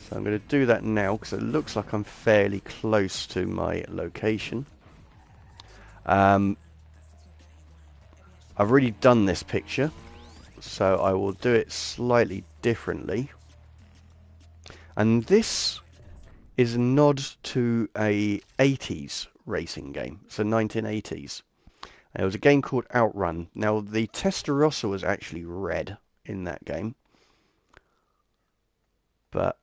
So I'm going to do that now because it looks like I'm fairly close to my location. I've already done this picture, so I will do it slightly differently. And this is a nod to a 80s racing game, so 1980s. And it was a game called Outrun. Now the Testarossa was actually red in that game, but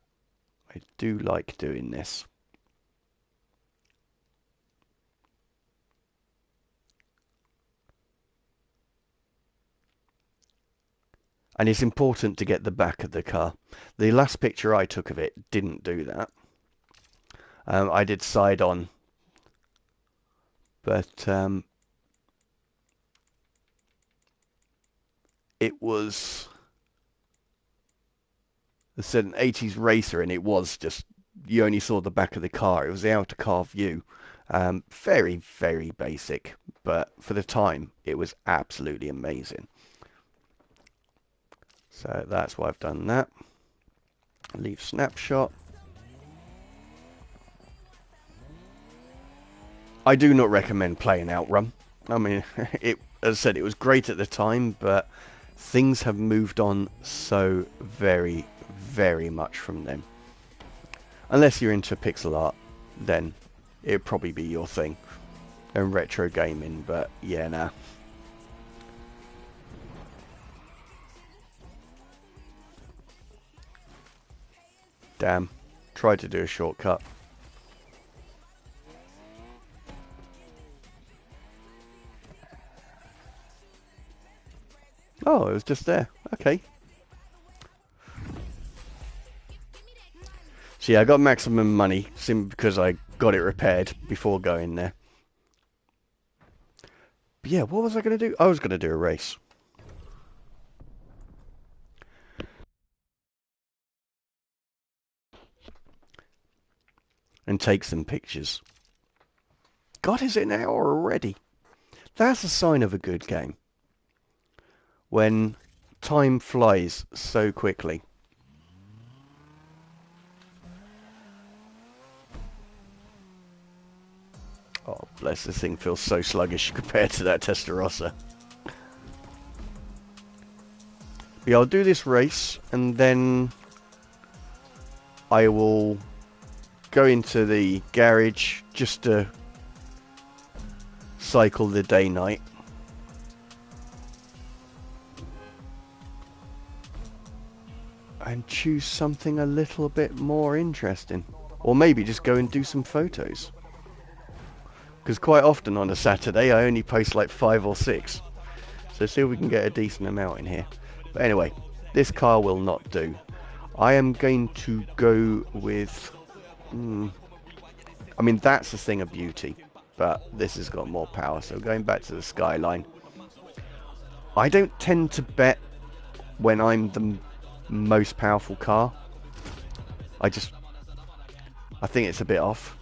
I do like doing this. And it's important to get the back of the car. The last picture I took of it didn't do that. I did side on, but it was an 80s racer, and it was just, you only saw the back of the car. It was the outer car view. Very, very basic, but for the time, it was absolutely amazing. So that's why I've done that. Leave snapshot. I do not recommend playing Outrun. I mean, as I said, it was great at the time, but things have moved on so very, very much from them. Unless you're into pixel art, then it'd probably be your thing. And retro gaming, but yeah, nah. Damn. Tried to do a shortcut. Oh, it was just there. Okay. So yeah, I got maximum money simply because I got it repaired before going there. But yeah, what was I going to do? I was going to do a race. And take some pictures. God, is it an hour already? That's a sign of a good game. When time flies so quickly. Oh, bless, this thing feels so sluggish compared to that Testarossa. But yeah, I'll do this race, and then I will go into the garage just to cycle the day-night. And choose something a little bit more interesting. Or maybe just go and do some photos. Because quite often on a Saturday I only post like 5 or 6. So see if we can get a decent amount in here. But anyway, this car will not do. I am going to go with... I mean, that's a thing of beauty. But this has got more power. So going back to the Skyline. I don't tend to bet when I'm the most powerful car. I think it's a bit off.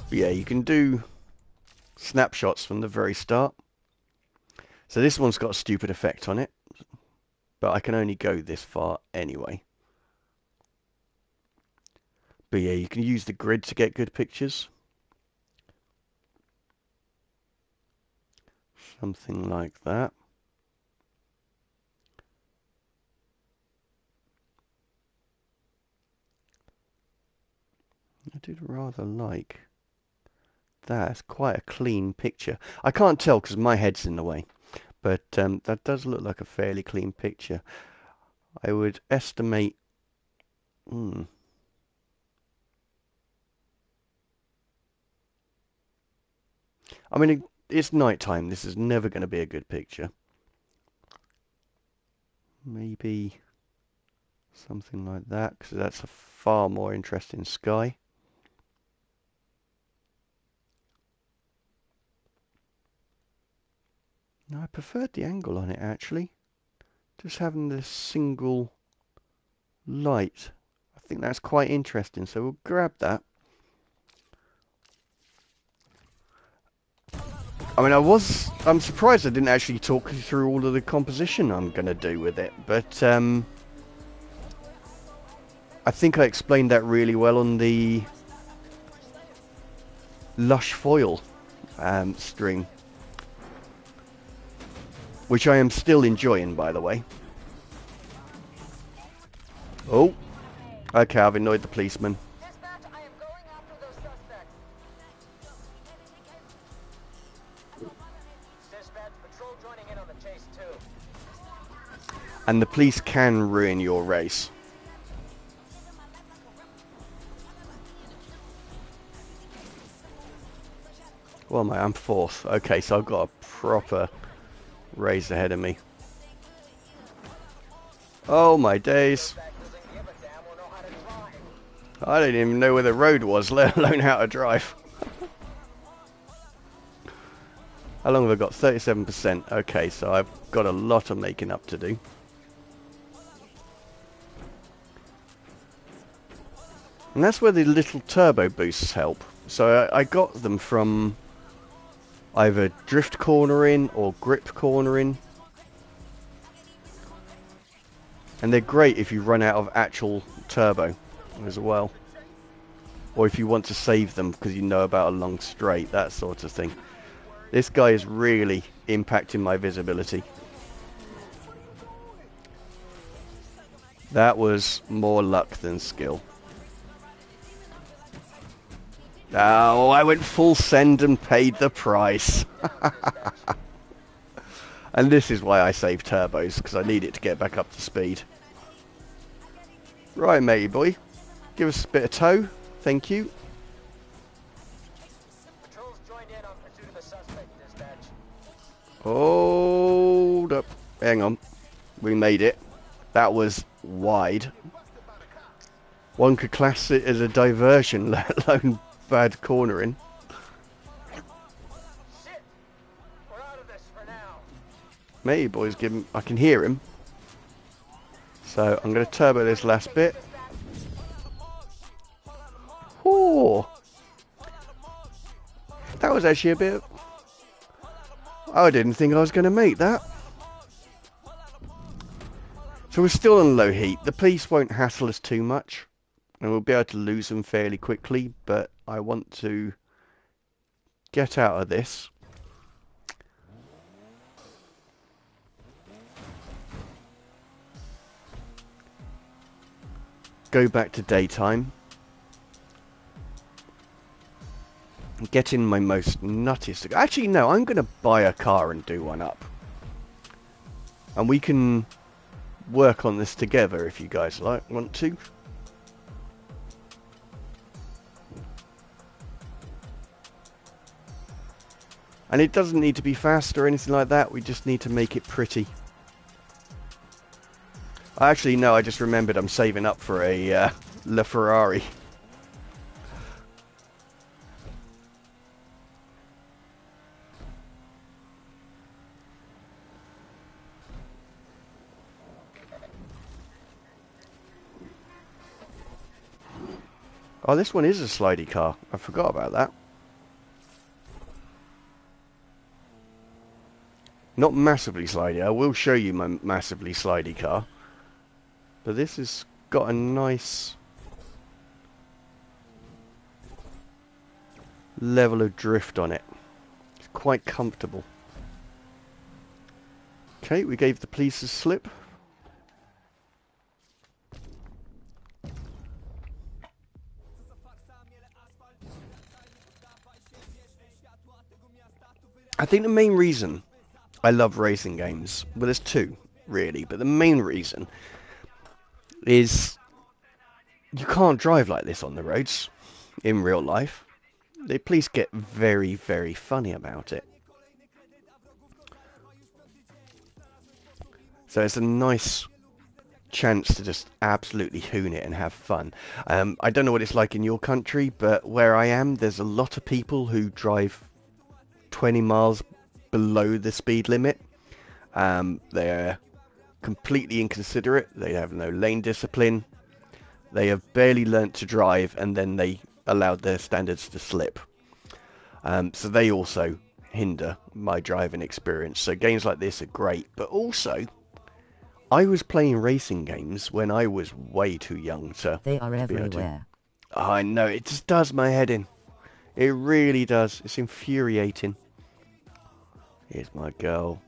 But yeah, you can do snapshots from the very start. So this one's got a stupid effect on it, but I can only go this far anyway. But yeah, you can use the grid to get good pictures. Something like that. I did rather like that. It's quite a clean picture. I can't tell because my head's in the way, but that does look like a fairly clean picture. I would estimate... I mean, it's nighttime. This is never going to be a good picture. Maybe something like that, because that's a far more interesting sky. No, I preferred the angle on it, actually. Just having this single light. I think that's quite interesting, so we'll grab that. I mean, I'm surprised I didn't actually talk you through all of the composition I'm going to do with it, but I think I explained that really well on the Lush Foil stream, which I am still enjoying, by the way. Oh, okay, I've annoyed the policeman. Dispatch, I am going after those suspects. Dispatch, patrol joining in on the chase too. And the police can ruin your race. What am I? I'm fourth. Okay, so I've got a proper race ahead of me. Oh my days. I didn't even know where the road was, let alone how to drive. How long have I got? 37%. Okay, so I've got a lot of making up to do. And that's where the little turbo boosts help. So I got them from either drift cornering or grip cornering. And they're great if you run out of actual turbo as well. Or if you want to save them because you know about a long straight, that sort of thing. This guy is really impacting my visibility. That was more luck than skill. Oh, I went full send and paid the price. And this is why I save turbos, because I need it to get back up to speed. Right, matey boy. Give us a bit of tow. Thank you. Patrols joined in on pursuit of a suspect, dispatch. Hold up. Hang on. We made it. That was wide. One could class it as a diversion, let alone bad cornering. Shit! We're out of this for now. Matey boy's giving... I can hear him. So I'm going to turbo this last bit. Oh, that was actually a bit... I didn't think I was going to make that. So we're still on low heat. The police won't hassle us too much. And we'll be able to lose them fairly quickly. But I want to get out of this. Go back to daytime. Get in my most nuttiest... Actually, no, I'm going to buy a car and do one up. And we can work on this together if you guys want to. And it doesn't need to be fast or anything like that. We just need to make it pretty. Actually, no, I just remembered I'm saving up for a LaFerrari. Oh, this one is a slidey car. I forgot about that. Not massively slidey. I will show you my massively slidey car. But this has got a nice level of drift on it. It's quite comfortable. Okay, we gave the police a slip. I think the main reason I love racing games, well, there's two, really, but the main reason is you can't drive like this on the roads in real life. The police get very, very funny about it. So it's a nice chance to just absolutely hoon it and have fun. I don't know what it's like in your country, but where I am, there's a lot of people who drive 20 miles below the speed limit. They're completely inconsiderate. They have no lane discipline. They have barely learnt to drive, and then they allowed their standards to slip. So they also hinder my driving experience. So games like this are great, but also I was playing racing games when I was way too young to... They are to everywhere. Oh, I know, it just does my head in. It really does. It's infuriating. Here's my girl.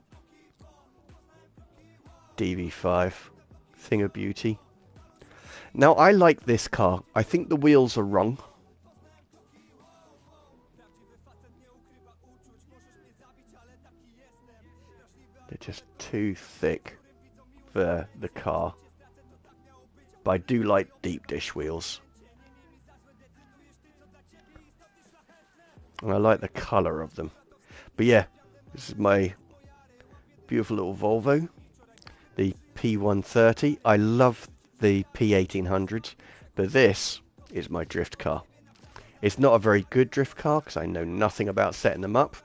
DV5. Thing of beauty. Now, I like this car. I think the wheels are wrong. They're just too thick for the car. But I do like deep dish wheels. And I like the colour of them. But yeah, this is my beautiful little Volvo, the P130. I love the P1800s, but this is my drift car. It's not a very good drift car because I know nothing about setting them up.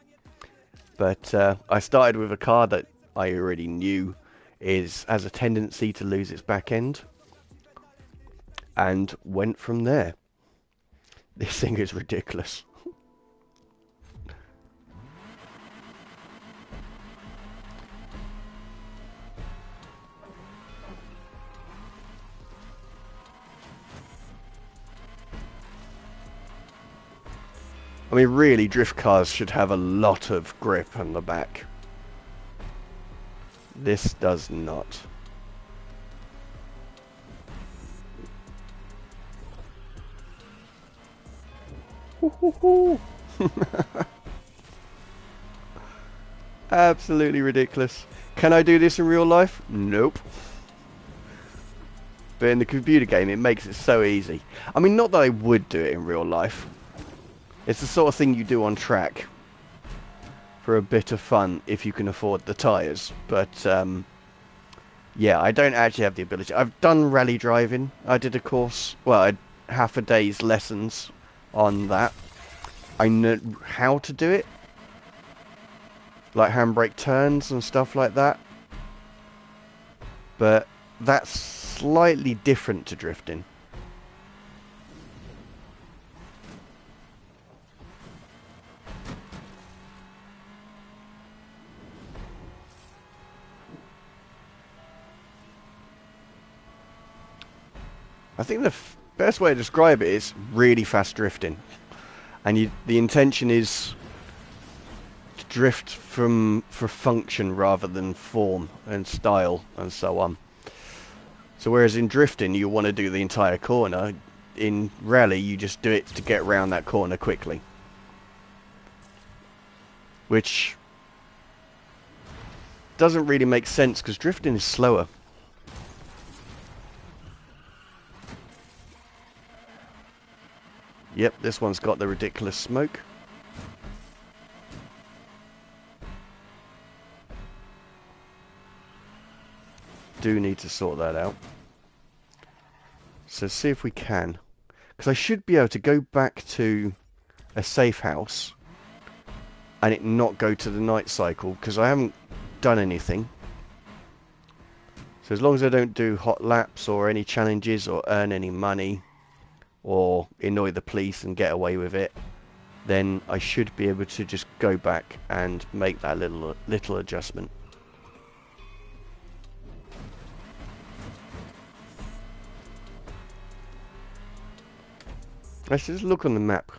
But I started with a car that I already knew has a tendency to lose its back end, and went from there. This thing is ridiculous. I mean, really, drift cars should have a lot of grip on the back. This does not. Absolutely ridiculous. Can I do this in real life? Nope. But in the computer game, it makes it so easy. I mean, not that I would do it in real life. It's the sort of thing you do on track for a bit of fun if you can afford the tyres. But, yeah, I don't actually have the ability. I've done rally driving. I did a course, well, I had half a day's lessons on that. I know how to do it. Like handbrake turns and stuff like that. But that's slightly different to drifting. I think the best way to describe it is really fast drifting. And the intention is to drift for function rather than form and style and so on. So whereas in drifting you want to do the entire corner, in rally you just do it to get around that corner quickly. Which doesn't really make sense because drifting is slower. Yep, this one's got the ridiculous smoke. Do need to sort that out. So see if we can. Because I should be able to go back to a safe house and it not go to the night cycle because I haven't done anything. So as long as I don't do hot laps or any challenges or earn any money or annoy the police and get away with it, then I should be able to just go back and make that little adjustment. Let's just look on the map.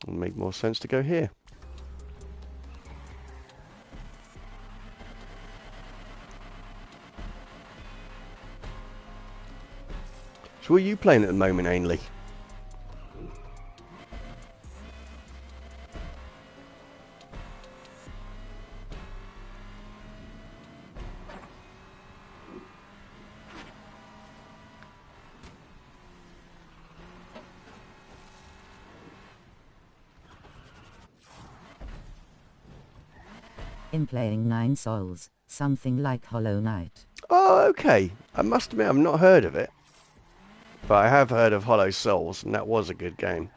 It'll make more sense to go here. So what are you playing at the moment, Ainley? In playing Nine Souls, something like Hollow Knight. Oh, okay. I must admit I've not heard of it. But I have heard of Hollow Souls, and that was a good game.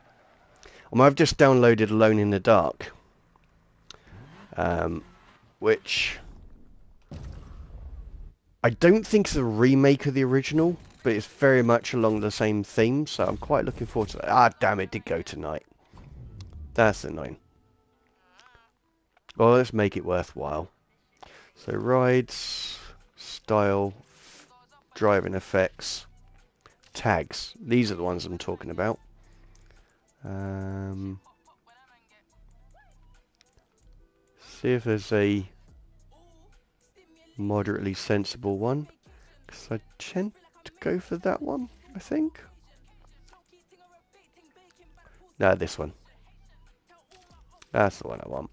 I've just downloaded Alone in the Dark. Which I don't think is a remake of the original, but it's very much along the same theme, so I'm quite looking forward to that. Ah, damn, it did go tonight. That's annoying. Well, let's make it worthwhile. So rides, style, driving effects, tags. These are the ones I'm talking about. See if there's a moderately sensible one, because I tend to go for that one, I think. No, this one. That's the one I want.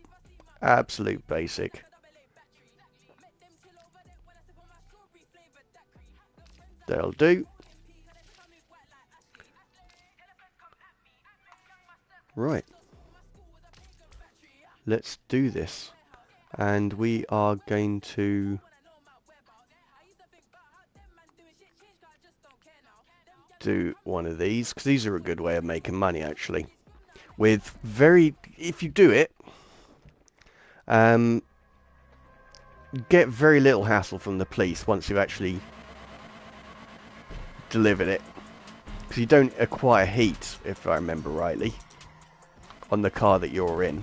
Absolute basic. That'll do. Right. Let's do this. And we are going to... do one of these, because these are a good way of making money, actually. With very... if you do it, get very little hassle from the police once you've actually delivered it. Because you don't acquire heat, if I remember rightly, on the car that you're in.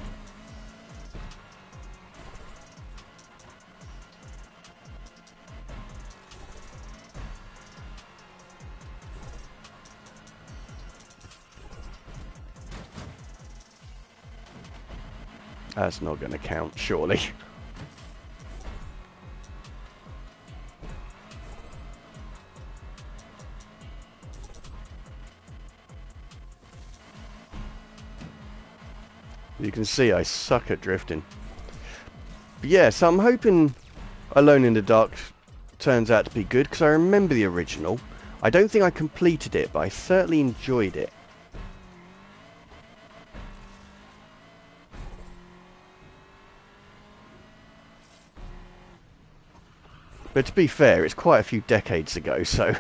That's not going to count, surely. You can see I suck at drifting. But yeah, so I'm hoping Alone in the Dark turns out to be good, because I remember the original. I don't think I completed it, but I certainly enjoyed it. But to be fair, it's quite a few decades ago, so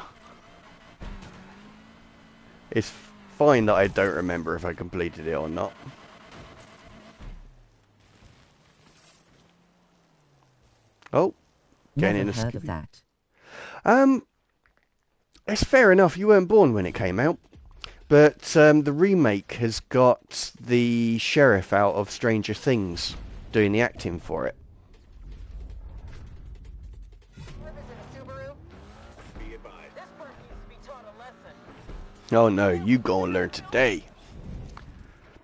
it's fine that I don't remember if I completed it or not. Oh, getting in a Never heard of that. It's fair enough. You weren't born when it came out, but the remake has got the sheriff out of Stranger Things doing the acting for it. Be advised. This bird needs to be taught a lesson. Oh no, you gonna learn today.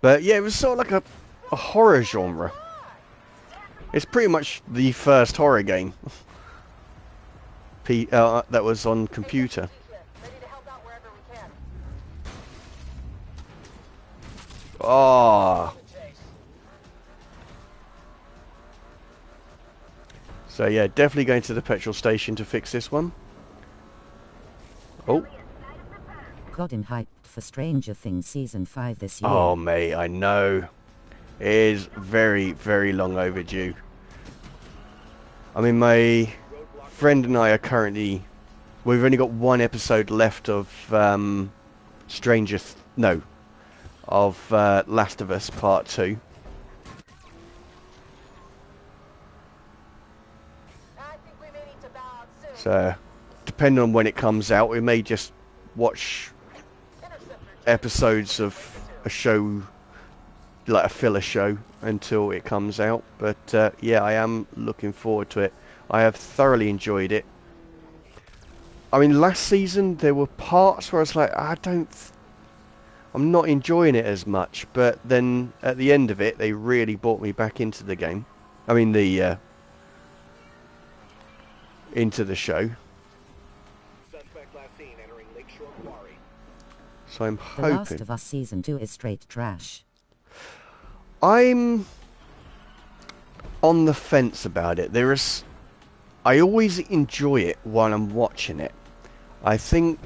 But yeah, it was sort of like a horror genre. It's pretty much the first horror game that was on computer. Ready to help out wherever we can. Oh. So yeah, definitely going to the petrol station to fix this one. Oh. Got him hyped for Stranger Things Season 5 this year. Oh mate, I know. It is very, very long overdue. I mean, my friend and I are currently... we've only got one episode left of Last of Us Part 2. I think we may need to bow out soon. So, depending on when it comes out, we may just watch episodes of a show, like a filler show, until it comes out. But yeah, I am looking forward to it. I have thoroughly enjoyed it. I mean, last season there were parts where I was like, I'm not enjoying it as much. But then at the end of it, they really brought me back into the game. I mean, into the show. Suspect last seen entering Lakeshore Quarry. So I'm The Last hoping. of Us Season 2 is straight trash. I'm on the fence about it. I always enjoy it while I'm watching it. I think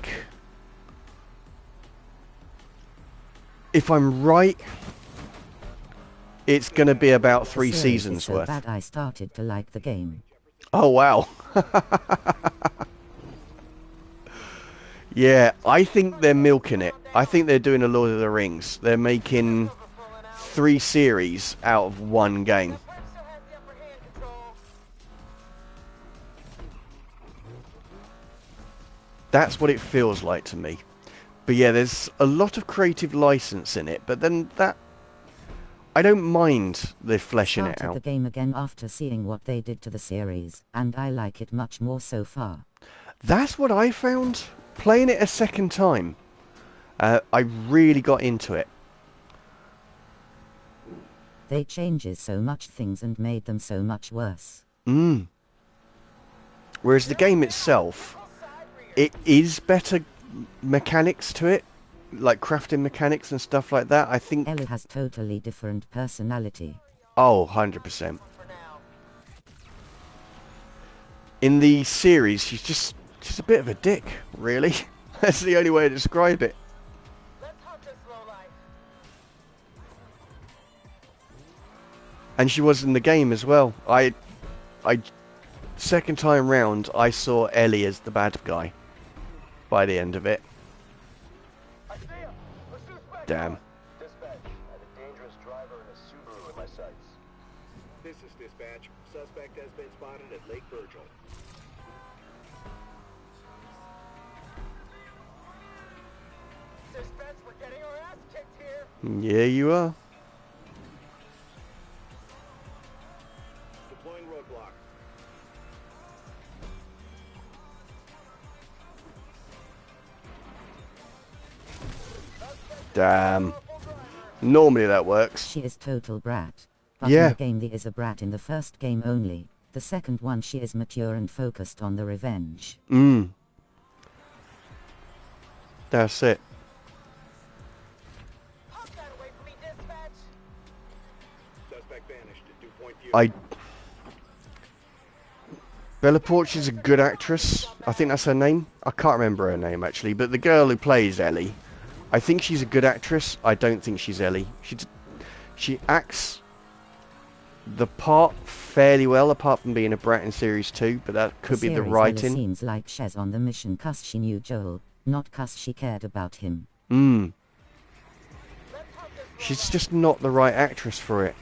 if I'm right, it's going to be about 3 The series seasons is so worth. bad I started to like the game. Oh wow. Yeah, I think they're milking it. I think they're doing a Lord of the Rings. They're making 3 series out of 1 game. Bird still has the upper hand, Control. That's what it feels like to me. But yeah, there's a lot of creative license in it, but then I don't mind the fleshing it Started the out. game again after seeing what they did to the series, and I like it much more so far. That's what I found. Playing it a second time, I really got into it. They changes so much things and made them so much worse. Whereas the game itself, it is better mechanics to it, like crafting mechanics and stuff like that. I think. Ellie has totally different personality. Oh, 100%. In the series, she's a bit of a dick, really. That's the only way to describe it. Let's hunt this lowlife. And she was in the game as well. I second time round, I saw Ellie as the bad guy by the end of it. I see him. Pursuit's back Damn. on. Dispatch, I have a dangerous driver in a Subaru in my sights. This is dispatch. Suspect has been spotted at Lake Virgil. Dispatch, we're getting our ass kicked here. Yeah, you are. Deploying roadblock. Damn. Normally that works. She is total brat. But Yeah. in the game there is a brat in the first game only. The second one she is mature and focused on the revenge. That's it. Hop that away from me, dispatch. Suspect vanished at Dew Point View. Bella Porch is a good actress. I think that's her name. I can't remember her name actually, but the girl who plays Ellie, I think she's a good actress. I don't think she's Ellie. She acts the part fairly well, apart from being a brat in series 2, but that could be the series writing. seems like she's on the mission 'cause she knew Joel, not 'cause she cared about him. She's just not the right actress for it.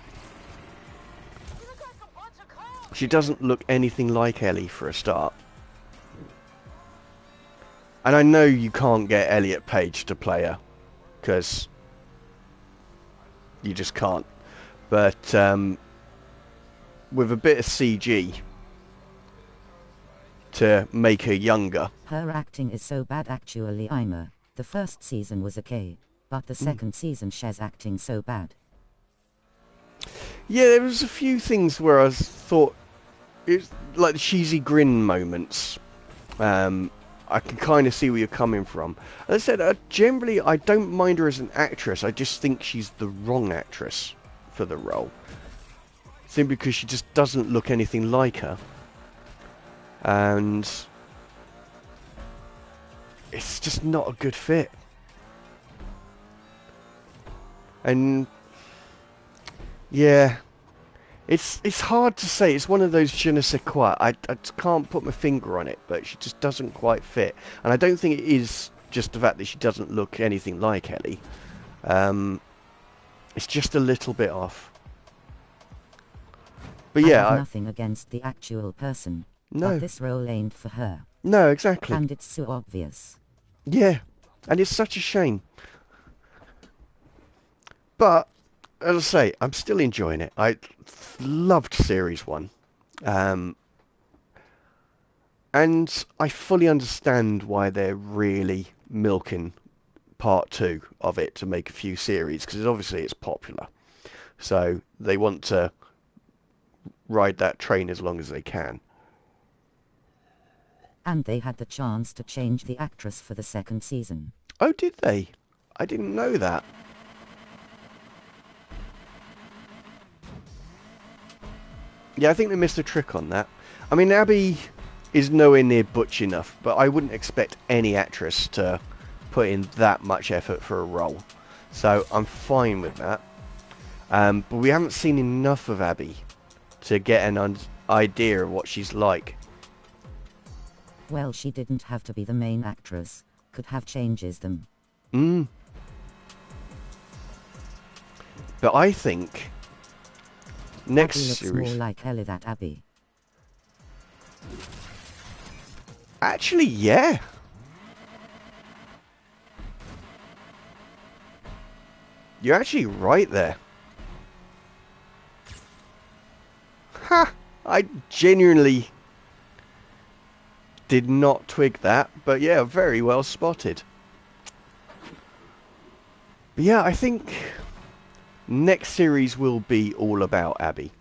You look like a bunch of clowns. She doesn't look anything like Ellie for a start. And I know you can't get Elliot Page to play her, because you just can't. But with a bit of CG to make her younger. Her acting is so bad actually. The first season was okay, but the second season she's acting so bad. Yeah, there was a few things where I thought it's like the cheesy grin moments. I can kind of see where you're coming from. As I said, generally I don't mind her as an actress. I just think she's the wrong actress for the role. Simply because she just doesn't look anything like her. And it's just not a good fit. And yeah, it's hard to say. It's one of those je ne sais quoi. I just can't put my finger on it, but she just doesn't quite fit. And I don't think it is just the fact that she doesn't look anything like Ellie. It's just a little bit off. But I yeah, have nothing against the actual person. No. But this role ain't for her. No, exactly. And it's so obvious. Yeah, and it's such a shame. But as I say, I'm still enjoying it. I loved Series 1. And I fully understand why they're really milking Part 2 of it to make a few series, because obviously it's popular. So they want to ride that train as long as they can. And they had the chance to change the actress for the second season. Oh, did they? I didn't know that. Yeah, I think they missed a trick on that. I mean, Abby is nowhere near butch enough, but I wouldn't expect any actress to put in that much effort for a role. So I'm fine with that. But we haven't seen enough of Abby to get an idea of what she's like. Well, she didn't have to be the main actress. Could have changes them. But I think next Abby looks series... more like Ellie than Abby. Actually, yeah. You're actually right there. Ha! I genuinely did not twig that, but yeah, very well spotted. But yeah, I think next series will be all about Abby.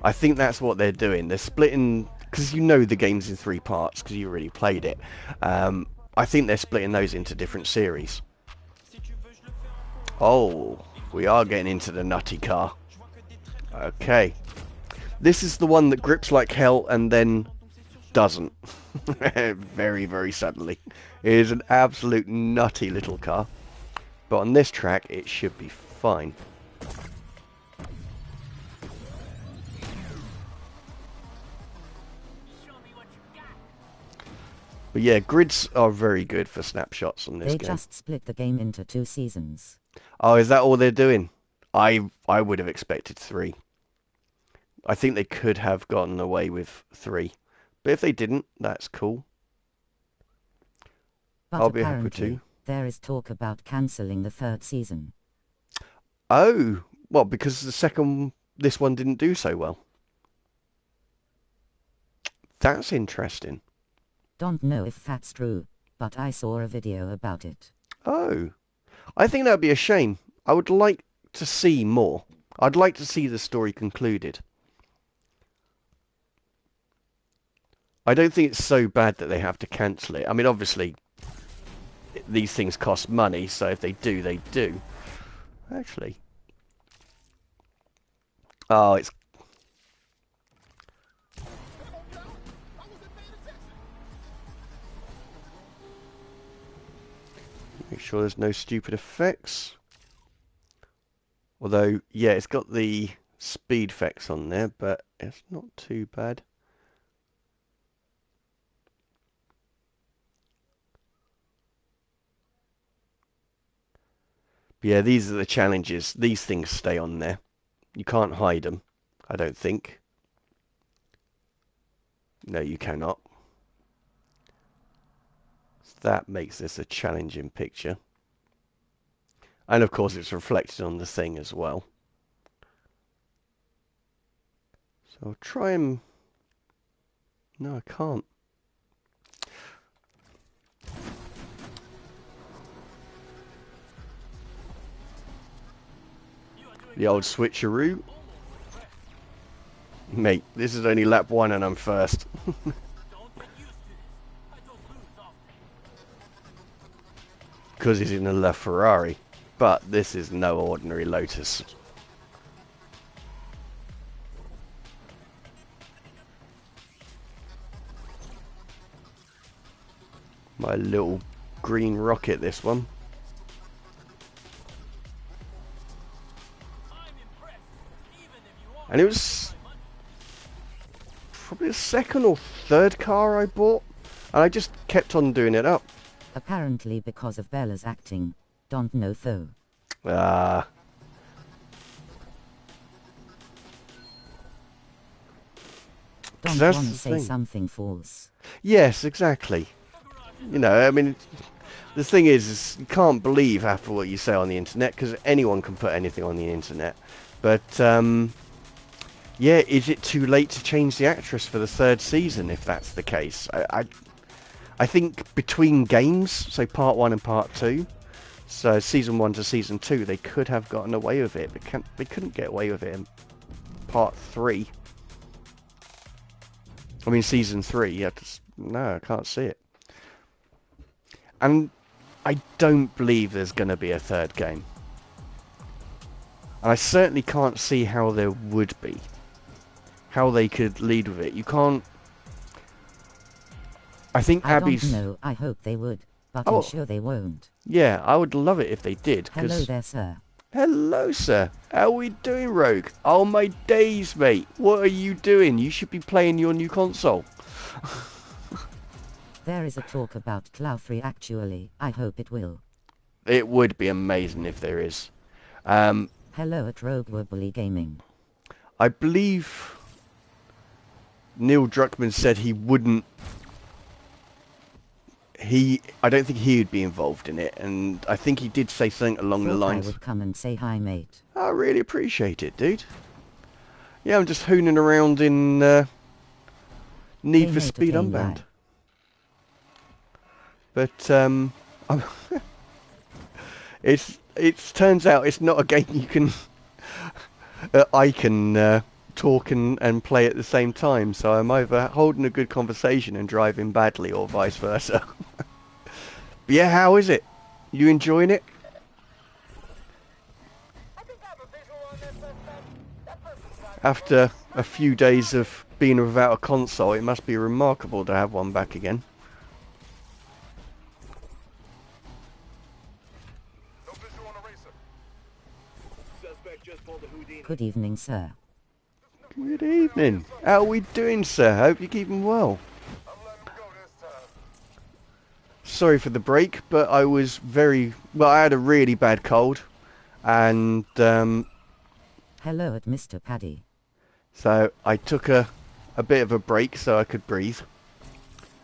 I think that's what they're doing. They're splitting, because you know the game's in 3 parts, because you already played it. I think they're splitting those into different series. Oh, we are getting into the nutty car. Okay. This is the one that grips like hell and then doesn't. Very, very suddenly. It is an absolute nutty little car. But on this track, it should be fine. But yeah, grids are very good for snapshots on this They game. just split the game into 2 seasons. Oh, is that all they're doing? I would have expected 3. I think they could have gotten away with 3. But if they didn't, that's cool. But I'll be happy with 2. apparently, there is talk about cancelling the 3rd season. Oh, well, because this one didn't do so well. That's interesting. Don't know if that's true, but I saw a video about it. Oh, I think that would be a shame. I would like to see more. I'd like to see the story concluded. I don't think it's so bad that they have to cancel it. I mean, obviously, these things cost money, so if they do, they do. Actually. Oh, it's... Make sure there's no stupid effects. Although, yeah, it's got the speed effects on there, but it's not too bad. But yeah, these are the challenges. These things stay on there. You can't hide them, I don't think. No, you cannot. That makes this a challenging picture. And of course it's reflected on the thing as well. So I'll try and... No, I can't. The old switcheroo. Mate, this is only lap 1 and I'm first. Because he's in a LaFerrari. But this is no ordinary Lotus. My little green rocket, this one. And it was probably the 2nd or 3rd car I bought. And I just kept on doing it up. Apparently because of Bella's acting. Don't know though. Ah. Don't That's want the to say thing. something false. Yes, exactly. You know, I mean, the thing is you can't believe after what you say on the internet, because anyone can put anything on the internet. But, yeah, is it too late to change the actress for the 3rd season, if that's the case? I think between games, so part 1 and part 2, so season 1 to season 2, they could have gotten away with it, but they couldn't get away with it in part 3. I mean, season 3, yeah, no, I can't see it. And I don't believe there's going to be a 3rd game. And I certainly can't see how there would be. How they could lead with it. You can't... I think Abby's... I don't know, I hope they would, but Oh. I'm sure they won't. Yeah, I would love it if they did. Hello there, sir. Hello, sir. How are we doing, Rogue? Oh, my days, mate. What are you doing? You should be playing your new console. There is a talk about Clow 3 actually. I hope it will. It would be amazing if there is. Hello at Rogue Wobbly Gaming. I believe Neil Druckmann said he wouldn't... I don't think he would be involved in it, and I think he did say something along the Thought lines... I would come and say hi, mate. I really appreciate it, dude. Yeah, I'm just hooning around in Need Hey, for mate, Speed okay, Unbound. right. But it turns out it's not a game you can I can talk and play at the same time. So I'm either holding a good conversation and driving badly, or vice versa. But yeah, how is it? You enjoying it? I think I have a visual on that suspect. That person's not After a few days of being without a console, it must be remarkable to have one back again. No visual on a racer. Suspect just pulled a Houdini. Good evening, sir. Good evening. How are we doing, sir? Hope you're keeping well. I'm letting go this time. sorry for the break, but I was I had a really bad cold, and Hello at Mr. Paddy. so I took a bit of a break so I could breathe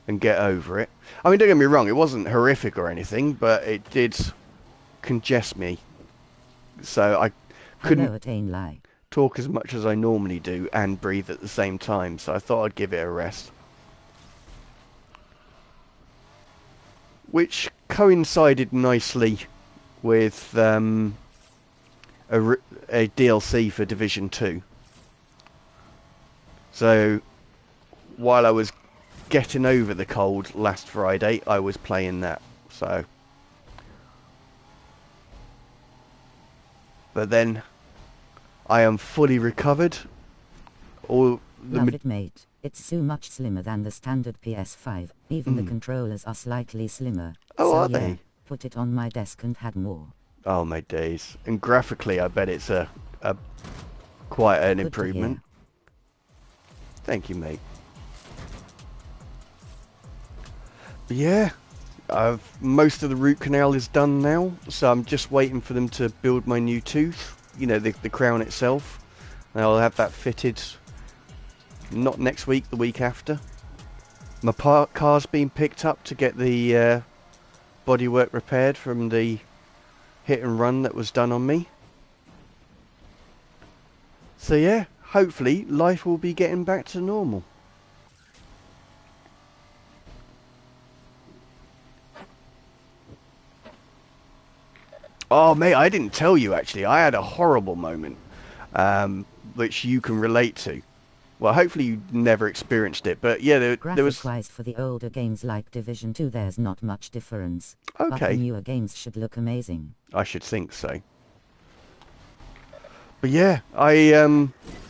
and get over it. I mean, don't get me wrong, it wasn't horrific or anything, but it did congest me, so I couldn't Hello at Ainlai. talk as much as I normally do and breathe at the same time, so I thought I'd give it a rest. Which coincided nicely with a DLC for Division 2. So, while I was getting over the cold last Friday, I was playing that. So, but then I am fully recovered. All the Love it, mate. It's so much slimmer than the standard PS5. Even the controllers are slightly slimmer. Oh, so are yeah, they? put it on my desk and had more. Oh my days! And graphically, I bet it's a quite an Good improvement. Thank you, mate. But yeah, most of the root canal is done now, so I'm just waiting for them to build my new tooth. You know, the crown itself. And I'll have that fitted. Not next week, the week after. My car's been picked up to get the bodywork repaired from the hit and run that was done on me. So yeah, hopefully life will be getting back to normal. Oh mate, I didn't tell you actually. I had a horrible moment, which you can relate to. Well, hopefully you never experienced it, but yeah, there was... Graphic-wise, for the older games like Division 2, there's not much difference. But the Okay, newer games should look amazing. I should think so. But yeah, I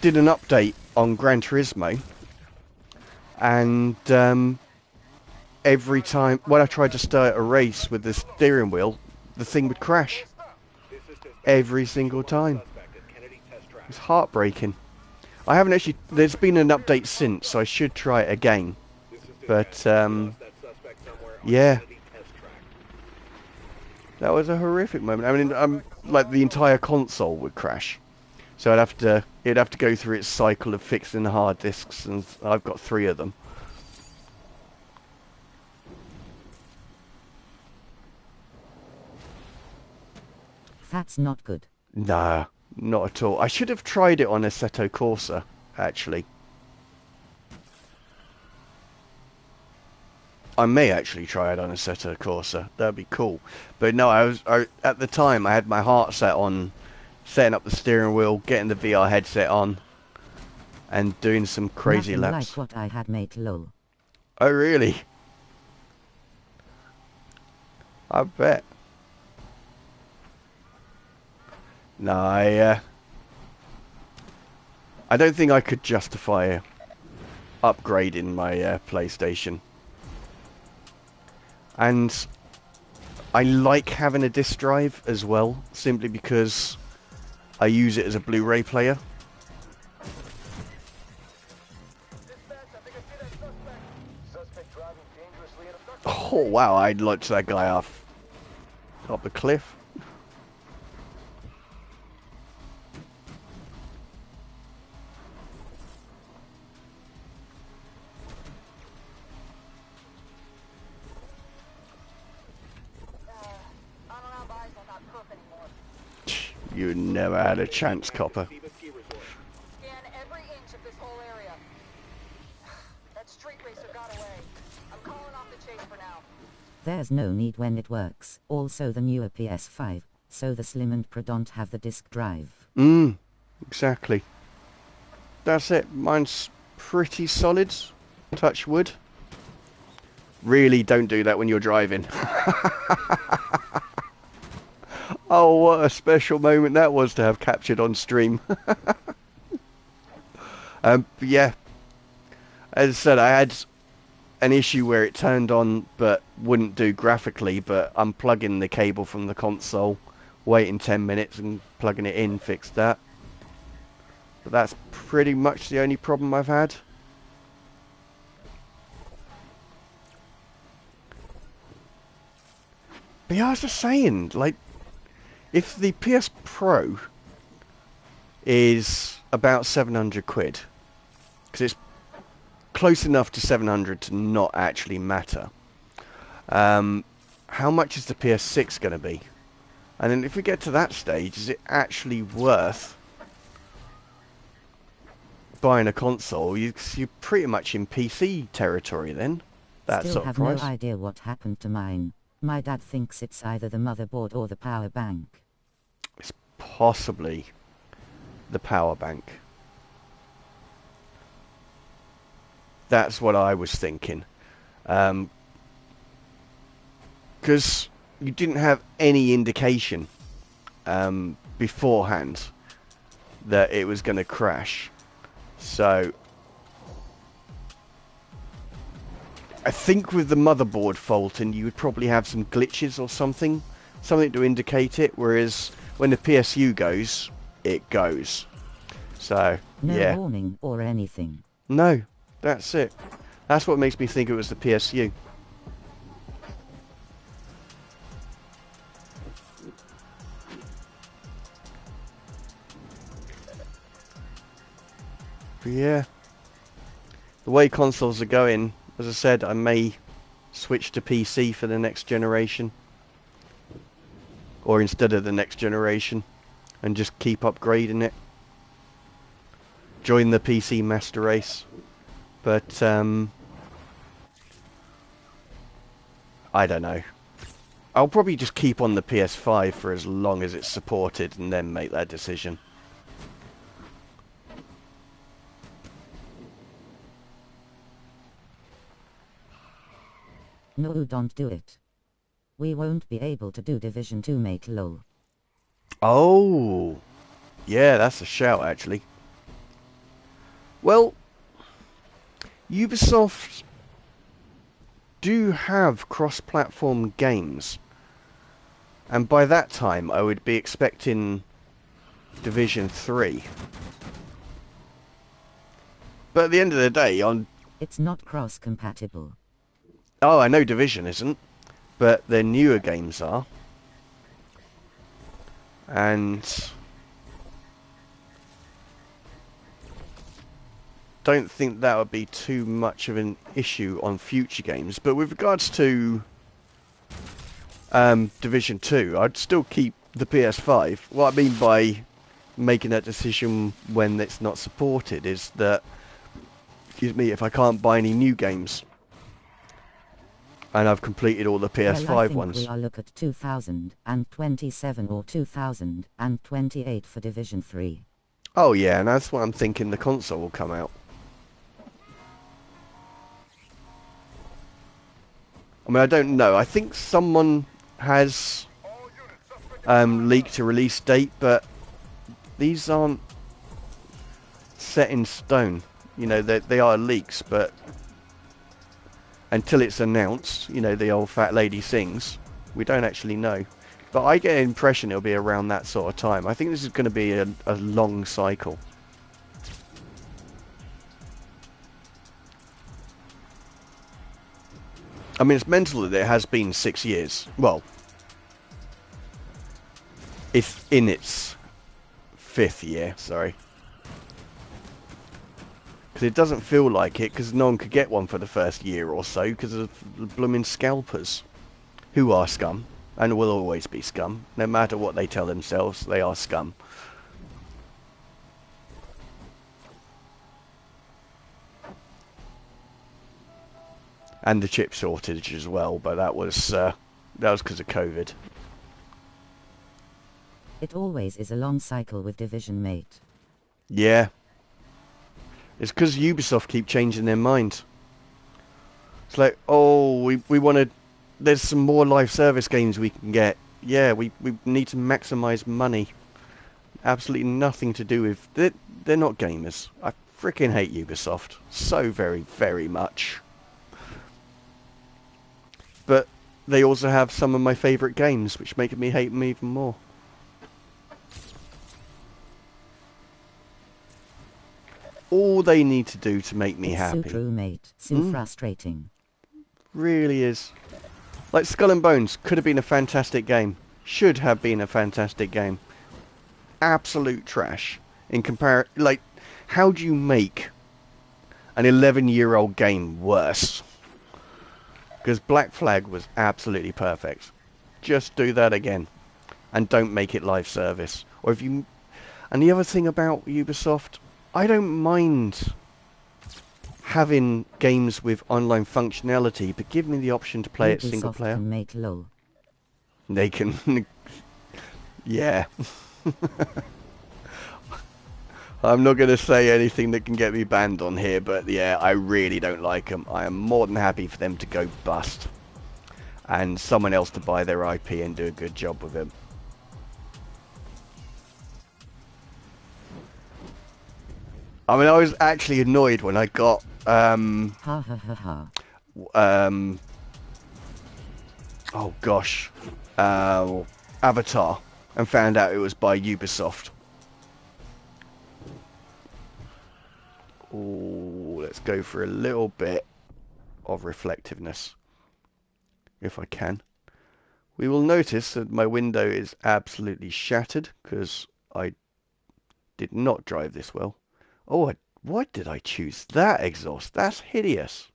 did an update on Gran Turismo, and every time when I tried to start a race with the steering wheel, the thing would crash. Every single time. It's heartbreaking. I haven't actually... There's been an update since, so I should try it again. But, yeah. That was a horrific moment. I mean, like, the entire console would crash. So it'd have to go through its cycle of fixing the hard disks, and I've got 3 of them. That's not good. Nah, not at all. I should have tried it on Assetto Corsa, actually. I may actually try it on Assetto Corsa. That'd be cool. But no, at the time I had my heart set on setting up the steering wheel, getting the VR headset on, and doing some crazy Nothing laps. like what I had, mate, lol. Oh really? I bet. No, I don't think I could justify upgrading my PlayStation. And I like having a disc drive as well, simply because I use it as a Blu-ray player. Dispatch, I think I see that suspect. Suspect driving dangerously and Oh wow, I'd launched that guy off the cliff. I don't have eyes on that perp anymore. You never had a chance, copper. Scan every inch of this whole area. That street racer got away. I'm calling off the chase for now. There's no need when it works. Also the newer PS5, so the Slim and Pro don't have the disk drive. Exactly. That's it. Mine's pretty solid. Touch wood. Really don't do that when you're driving. Oh, what a special moment that was to have captured on stream. Yeah. As I said, I had an issue where it turned on but wouldn't do graphically, but unplugging the cable from the console, waiting 10 minutes and plugging it in fixed that. But that's pretty much the only problem I've had. Yeah, I was just saying, like, if the PS Pro is about 700 quid, because it's close enough to 700 to not actually matter, how much is the PS6 going to be? And then if we get to that stage, is it actually worth buying a console? You're pretty much in PC territory then, that Still sort of have price. no idea what happened to mine. My dad thinks it's either the motherboard or the power bank. It's possibly the power bank. That's what I was thinking. Because you didn't have any indication beforehand that it was going to crash. So I think with the motherboard faulting, you would probably have some glitches or something to indicate it, whereas when the PSU goes, it goes. So, No yeah. warning or anything. No, that's it. That's what makes me think it was the PSU. But yeah, the way consoles are going, as I said, I may switch to PC for the next generation. Or instead of the next generation. And just keep upgrading it. Join the PC master race. But, I don't know. I'll probably just keep on the PS5 for as long as it's supported and then make that decision. No, don't do it. We won't be able to do Division 2, mate, lol. Oh, yeah, that's a shout, actually. Well, Ubisoft do have cross-platform games. And by that time, I would be expecting Division 3. But at the end of the day, It's not cross-compatible. Oh, I know Division isn't, but their newer games are. And don't think that would be too much of an issue on future games. But with regards to Division 2, I'd still keep the PS5. What I mean by making that decision when it's not supported is that, excuse me, if I can't buy any new games and I've completed all the PS5 well, I think ones. we are look at 2027 or 2028 for Division 3. Oh yeah, and that's what I'm thinking the console will come out. I mean, I don't know. I think someone has leaked a release date, but these aren't set in stone. You know, they are leaks, but until it's announced, you know, the old fat lady sings, we don't actually know. But I get an impression it'll be around that sort of time. I think this is going to be a long cycle. I mean, it's mental that it has been 6 years. Well, it's in its 5th year, sorry. Because it doesn't feel like it, because no one could get one for the first year or so, because of the blooming scalpers. Who are scum, and will always be scum. No matter what they tell themselves, they are scum. And the chip shortage as well, but that was because of COVID. It always is a long cycle with Division, mate. Yeah. It's because Ubisoft keep changing their mind. It's like, oh, we want to... There's some more live service games we can get. Yeah, we need to maximise money. Absolutely nothing to do with... They're not gamers. I freaking hate Ubisoft. So very, very much. But they also have some of my favourite games, which make me hate them even more. All they need to do to make me It's happy. so true, mate. So frustrating. Really is. Like Skull and Bones could have been a fantastic game. Should have been a fantastic game. Absolute trash. In like, how do you make an 11-year-old game worse? Because Black Flag was absolutely perfect. Just do that again. And don't make it live service. Or if you... And the other thing about Ubisoft, I don't mind having games with online functionality, but give me the option to play it single Ubisoft player. can make LOL. They can... yeah. I'm not going to say anything that can get me banned on here, but yeah, I really don't like them. I am more than happy for them to go bust. And someone else to buy their IP and do a good job with them. I mean, I was actually annoyed when I got Ha ha ha ha. oh gosh, Avatar, and found out it was by Ubisoft. Ooh, let's go for a little bit of reflectiveness, if I can. We will notice that my window is absolutely shattered because I did not drive this well. Oh, why did I choose that exhaust? That's hideous.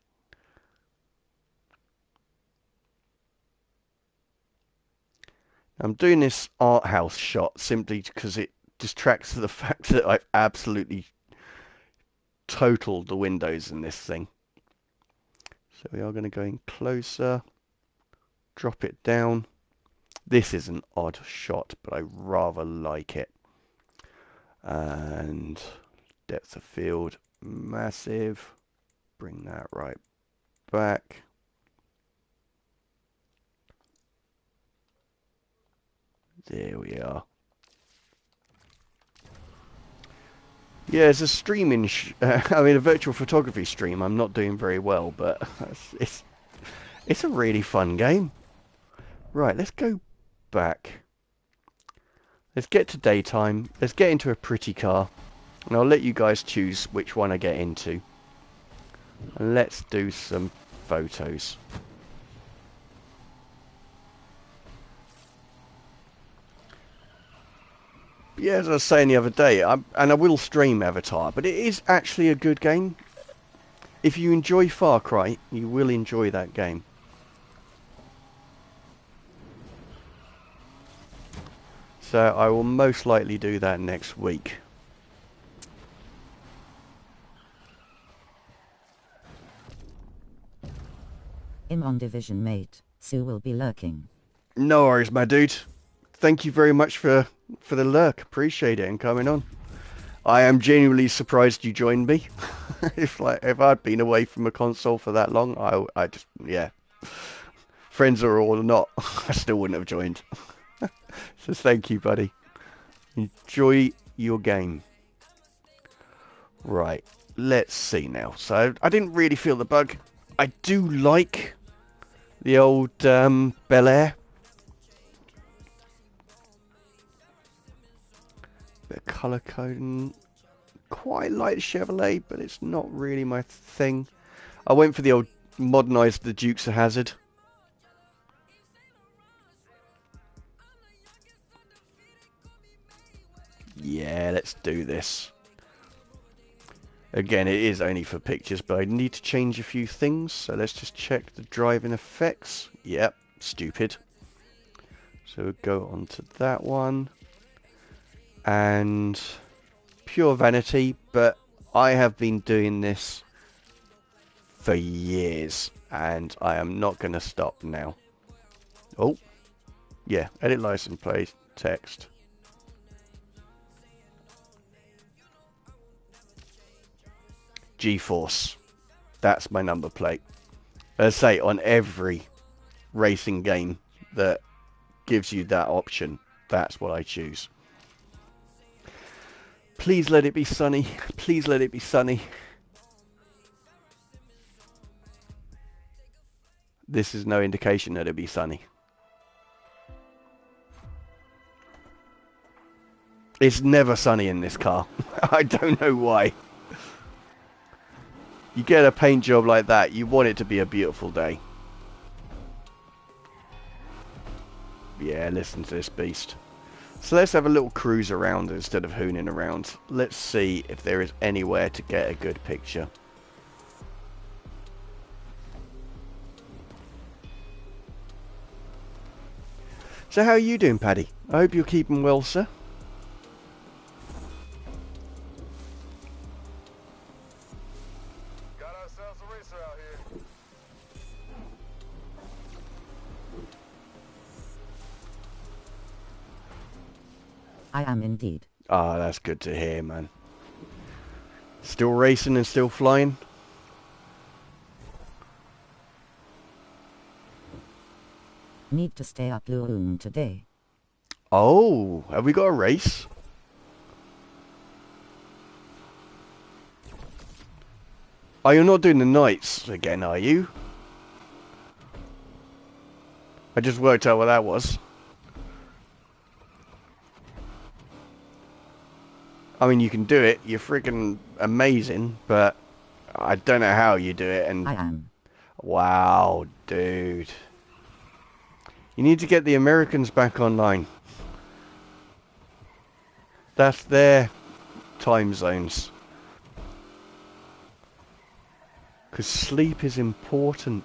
I'm doing this art house shot simply because it distracts the fact that I've absolutely totaled the windows in this thing. So we are going to go in closer, drop it down. This is an odd shot, but I rather like it. And depth of field, massive. Bring that right back. There we are. Yeah, it's a streaming, I mean a virtual photography stream. I'm not doing very well, but it's a really fun game. Right, let's go back. Let's get to daytime. Let's get into a pretty car. And I'll let you guys choose which one I get into. And let's do some photos. Yeah, as I was saying the other day, and I will stream Avatar, but it is actually a good game. If you enjoy Far Cry, you will enjoy that game. So I will most likely do that next week. I'm on division, mate. Sue will be lurking. No worries, my dude. Thank you very much for the lurk. Appreciate it and coming on. I am genuinely surprised you joined me. if I'd been away from a console for that long, I just, yeah. Friends or all or not, I still wouldn't have joined. So thank you, buddy. Enjoy your game. Right, let's see now. So I didn't really feel the bug. I do like the old Bel Air. Bit of colour coding. Quite like the Chevrolet, but it's not really my thing. I went for the old modernised the Dukes of Hazzard. Yeah, let's do this. Again, it is only for pictures, but I need to change a few things. So let's just check the driving effects. Yep, stupid. So we'll go on to that one. And pure vanity, but I have been doing this for years, and I am not going to stop now. Oh, yeah, edit license plate, text. GeForce. That's my number plate. As I say, on every racing game that gives you that option, that's what I choose. Please let it be sunny. Please let it be sunny. This is no indication that it'll be sunny. It's never sunny in this car. I don't know why. You get a paint job like that, you want it to be a beautiful day. Yeah, listen to this beast. So let's have a little cruise around instead of hooning around. Let's see if there is anywhere to get a good picture. So how are you doing, Paddy? I hope you're keeping well, sir. Got ourselves a racer out here. I am indeed. Ah, that's good to hear, man. Still racing and still flying? Need to stay up room today. Oh, have we got a race? Oh, you're not doing the nights again, are you? I just worked out what that was. I mean, you can do it. You're freaking amazing, but I don't know how you do it. And I am. wow, dude. You need to get the Americans back online. That's their time zones. Because sleep is important.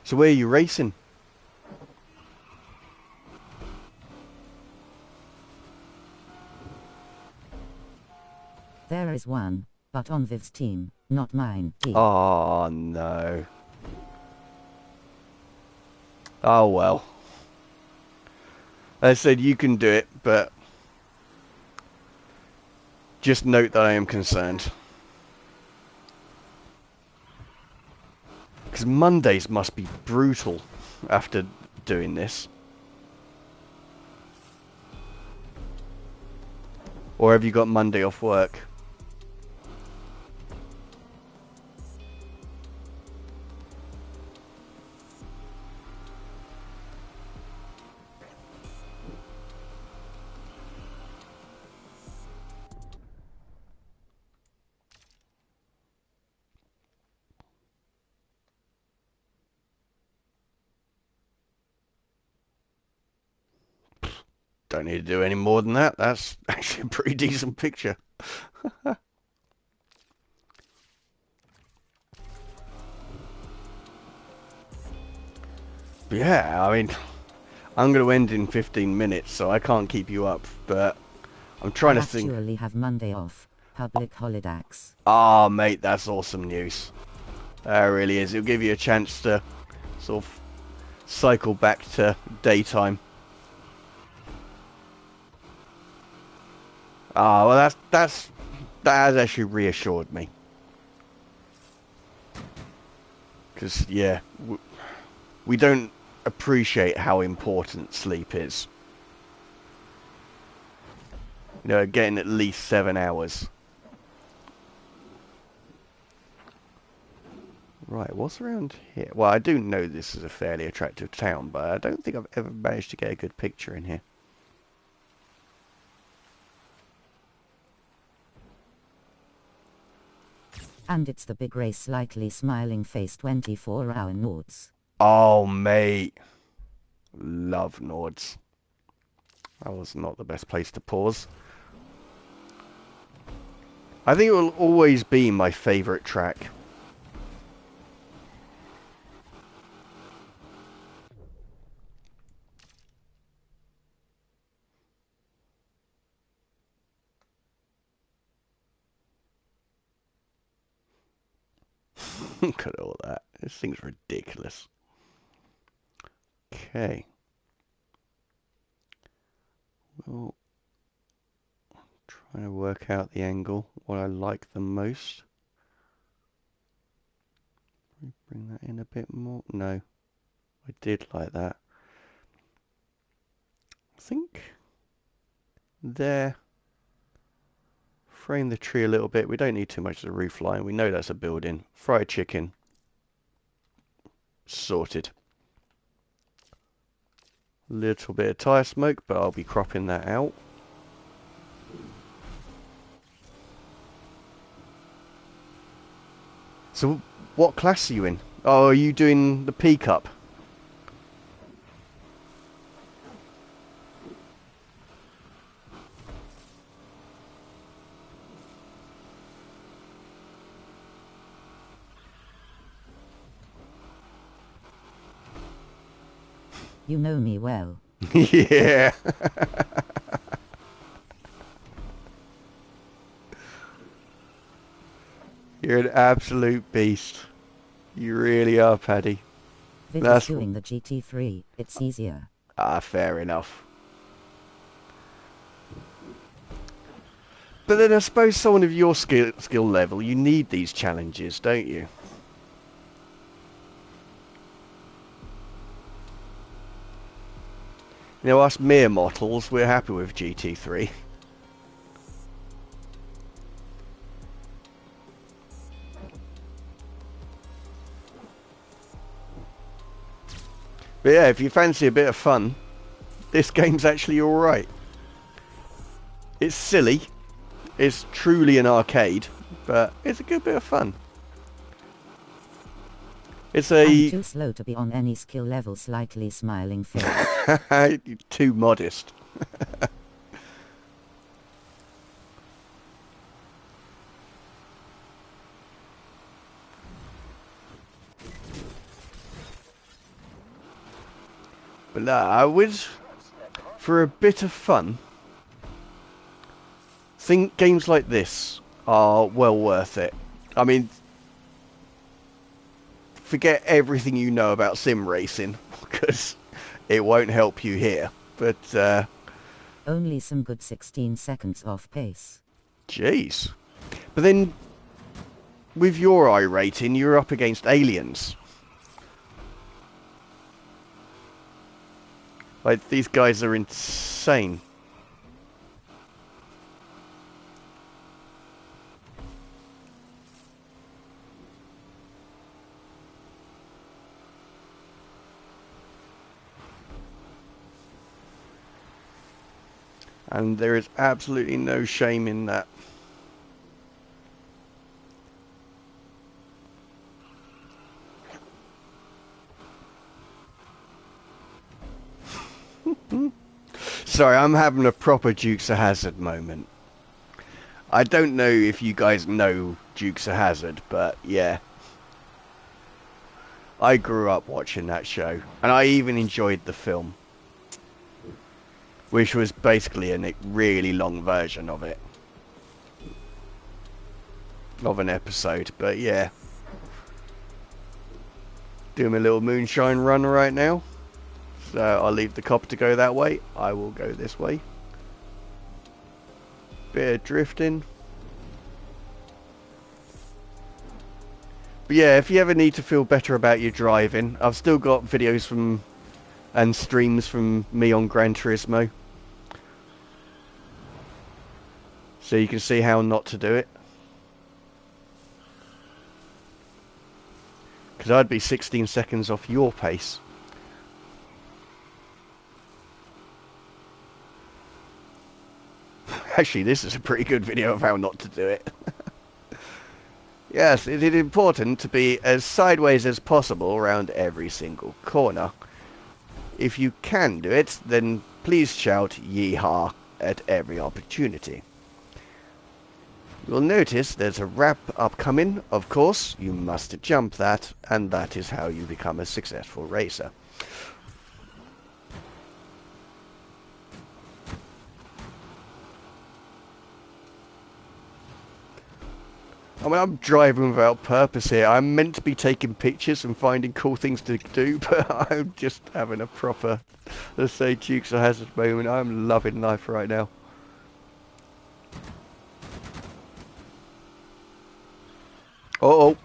So where are you racing? There is one, but on Viv's team, not mine. Oh, no. Oh, well. As I said, you can do it, but just note that I am concerned. Because Mondays must be brutal after doing this. Or have you got Monday off work? Don't need to do any more than that. That's actually a pretty decent picture. Yeah, I mean, I'm going to end in 15 minutes, so I can't keep you up, but I'm trying to think. I actually have Monday off, public holidays. Ah, mate, that's awesome news. That really is. It'll give you a chance to sort of cycle back to daytime. Ah, well, that has actually reassured me. Because, yeah, we don't appreciate how important sleep is. You know, getting at least 7 hours. Right, what's around here? Well, I do know this is a fairly attractive town, but I don't think I've ever managed to get a good picture in here. And it's the big race slightly smiling face 24-hour Nords. Oh, mate. Love Nords. That was not the best place to pause. I think it will always be my favourite track. Look at all that. This thing's ridiculous. Okay. Well, trying to work out the angle, what I like the most. Bring that in a bit more. No, I did like that. I think there. Frame the tree a little bit. We don't need too much of the roof line. We know that's a building. Fried chicken. Sorted. Little bit of tire smoke, but I'll be cropping that out. So, what class are you in? Oh, are you doing the P Cup? You know me well. Yeah. You're an absolute beast. You really are, Paddy. Vic is That's doing the GT3, it's easier. fair enough. But then I suppose someone of your skill level, you need these challenges, don't you? You know, us mere mortals, we're happy with GT3. But yeah, if you fancy a bit of fun, this game's actually alright. It's silly. It's truly an arcade, but it's a good bit of fun. It's I'm too slow to be on any skill level, slightly smiling face. too modest. But no, I would, for a bit of fun, think games like this are well worth it. I mean, forget everything you know about sim racing, because it won't help you here. But, Only some good 16 seconds off pace. jeez. But then, with your I rating, you're up against aliens. Like, these guys are insane. And there is absolutely no shame in that. Sorry, I'm having a proper Dukes of Hazzard moment. I don't know if you guys know Dukes of Hazzard, but yeah. I grew up watching that show, and I even enjoyed the film, which was basically a really long version of it. Of an episode, but yeah. Doing a little moonshine run right now. So I'll leave the copper to go that way. I will go this way. Bit of drifting. But yeah, if you ever need to feel better about your driving, I've still got videos from and streams from me on Gran Turismo. So you can see how not to do it. Because I'd be 16 seconds off your pace. Actually, this is a pretty good video of how not to do it. Yes, it is important to be as sideways as possible around every single corner. If you can do it, then please shout yeehaw at every opportunity. You'll notice there's a wrap upcoming, of course. You must jump that, and that is how you become a successful racer. I mean, I'm driving without purpose here. I'm meant to be taking pictures and finding cool things to do, but I'm just having a proper, let's say, Dukes of Hazzard moment. I'm loving life right now. Uh-oh.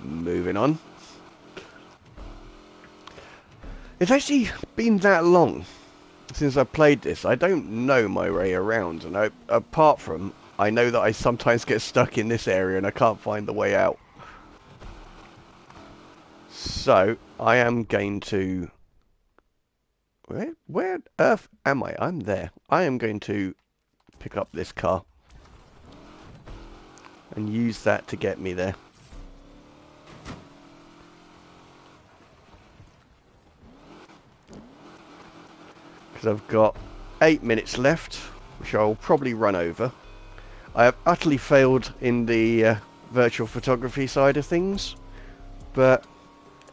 Moving on. It's actually been that long since I played this. I don't know my way around, and apart from, I know that I sometimes get stuck in this area and I can't find the way out. So, I am going to... Where on earth am I? I'm there. I am going to pick up this car and use that to get me there. Because I've got 8 minutes left, which I'll probably run over. I have utterly failed in the virtual photography side of things, but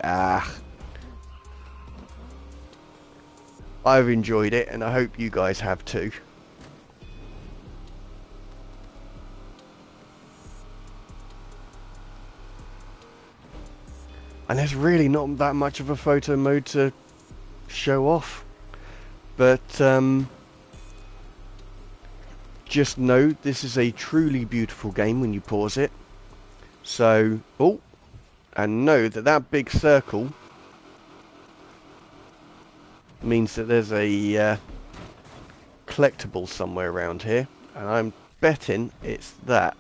I've enjoyed it, and I hope you guys have too. And there's really not that much of a photo mode to show off, but just know this is a truly beautiful game when you pause it. So, and know that that big circle means that there's a collectible somewhere around here, and I'm betting it's that.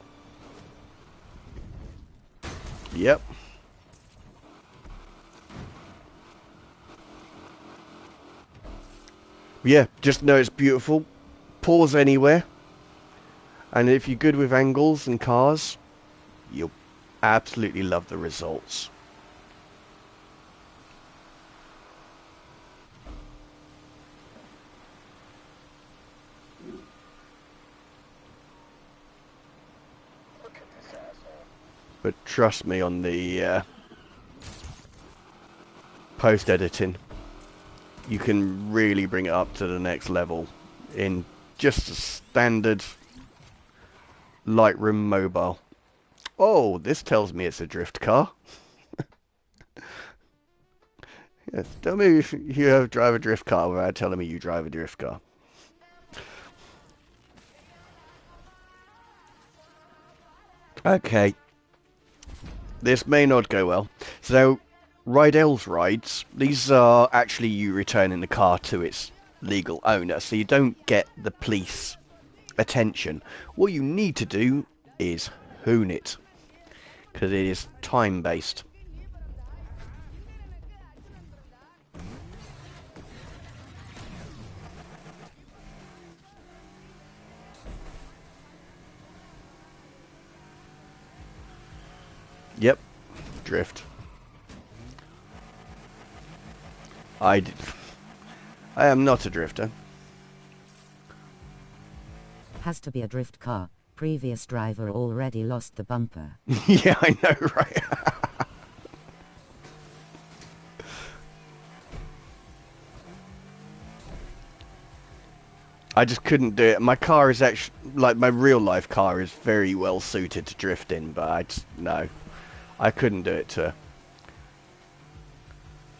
Yep. Yeah, just know it's beautiful. Pause anywhere, and if you're good with angles and cars, you'll absolutely love the results. But trust me on the post-editing, you can really bring it up to the next level in just a standard Lightroom mobile. Oh, this tells me it's a drift car. Yes, tell me if you drive a drift car without telling me you drive a drift car. Okay. This may not go well. So, Rydell's rides, these are actually you returning the car to its legal owner, so you don't get the police attention. What you need to do is hoon it, because it is time-based. Yep, drift. I am not a drifter. Has to be a drift car. Previous driver already lost the bumper. Yeah, I know, right? I just couldn't do it. My car is actually, like, my real life car is very well suited to drift in, but no. I couldn't do it to her.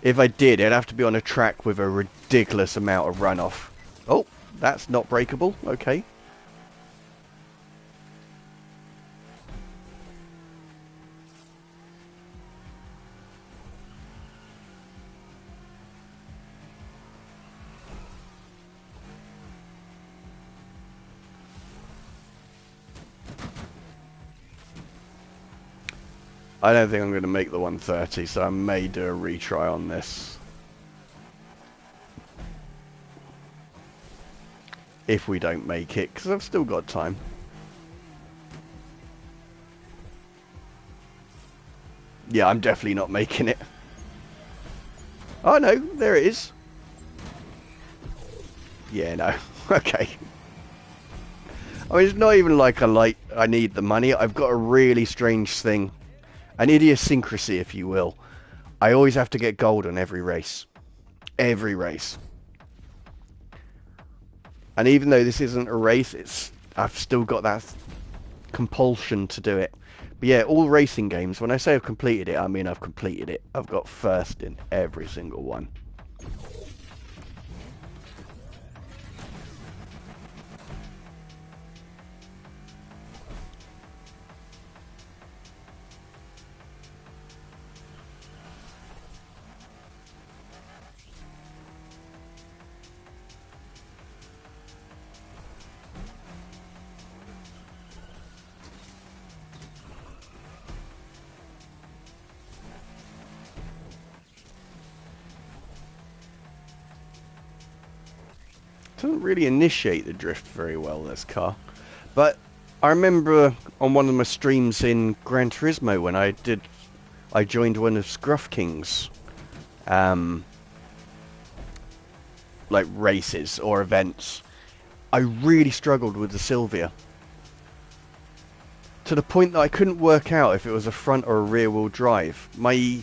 If I did, it'd have to be on a track with a ridiculous amount of runoff. Oh, that's not breakable. Okay. I don't think I'm going to make the 130, so I may do a retry on this. If we don't make it, because I've still got time. Yeah, I'm definitely not making it. Oh no, there it is. Yeah, no. Okay. I mean, it's not even like I need the money. I've got a really strange thing. An idiosyncrasy, if you will. I always have to get gold on every race. Every race. And even though this isn't a race, I've still got that compulsion to do it. But yeah, all racing games, when I say I've completed it, I mean I've completed it. I've got first in every single one. doesn't really initiate the drift very well, this car. But I remember on one of my streams in Gran Turismo when I joined one of Scruff King's like races or events. I really struggled with the Sylvia. To the point that I couldn't work out if it was a front or a rear wheel drive. My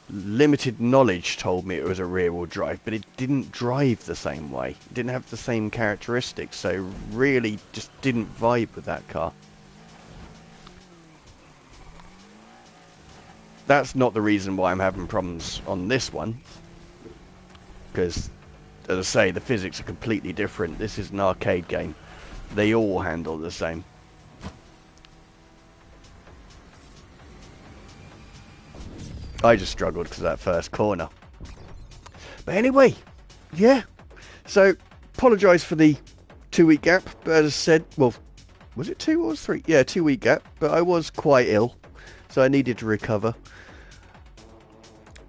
limited knowledge told me it was a rear wheel drive, but it didn't drive the same way. It didn't have the same characteristics, so really just didn't vibe with that car. That's not the reason why I'm having problems on this one, because, as I say, the physics are completely different. This is an arcade game. They all handle the same. I just struggled because of that first corner. But anyway, yeah. So, apologise for the 2-week gap. But as I said, well, was it 2 or 3? Yeah, 2-week gap. But I was quite ill, so I needed to recover.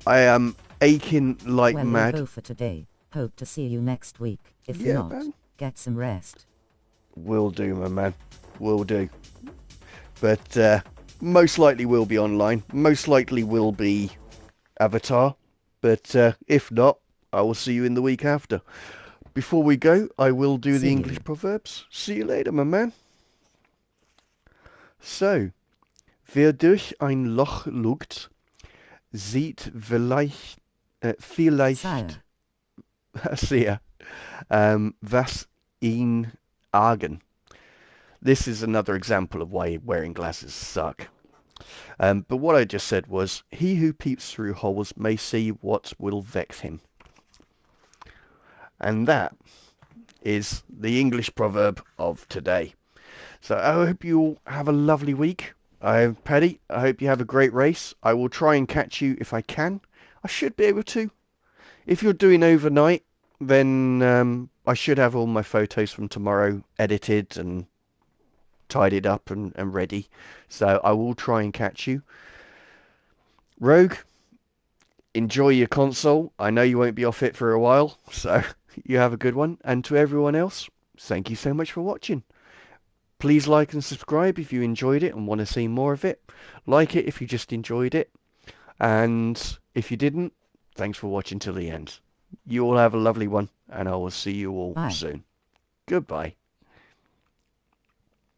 I am aching like mad. Well, go for today. Hope to see you next week. If Yeah, not, man. get some rest. Will do, my man. Will do. But most likely will be online. Most likely will be Avatar. But if not, I will see you in the week after. Before we go, I will do the See English you. proverbs. See you later, my man. So, wer durch ein Loch lugt, sieht vielleicht, Sire. sehr, was ihn argen. This is another example of why wearing glasses suck. But what I just said was, he who peeps through holes may see what will vex him. And that is the English proverb of today. So I hope you all have a lovely week. Paddy, I hope you have a great race. I will try and catch you if I can. I should be able to. If you're doing overnight, then I should have all my photos from tomorrow edited and tidied up and ready. So I will try and catch you. Rogue, enjoy your console. I know you won't be off it for a while, so you have a good one. And to everyone else, thank you so much for watching. Please like and subscribe if you enjoyed it and want to see more of it. Like it if you just enjoyed it. And if you didn't, thanks for watching till the end. You all have a lovely one, and I will see you all Bye. soon. Goodbye.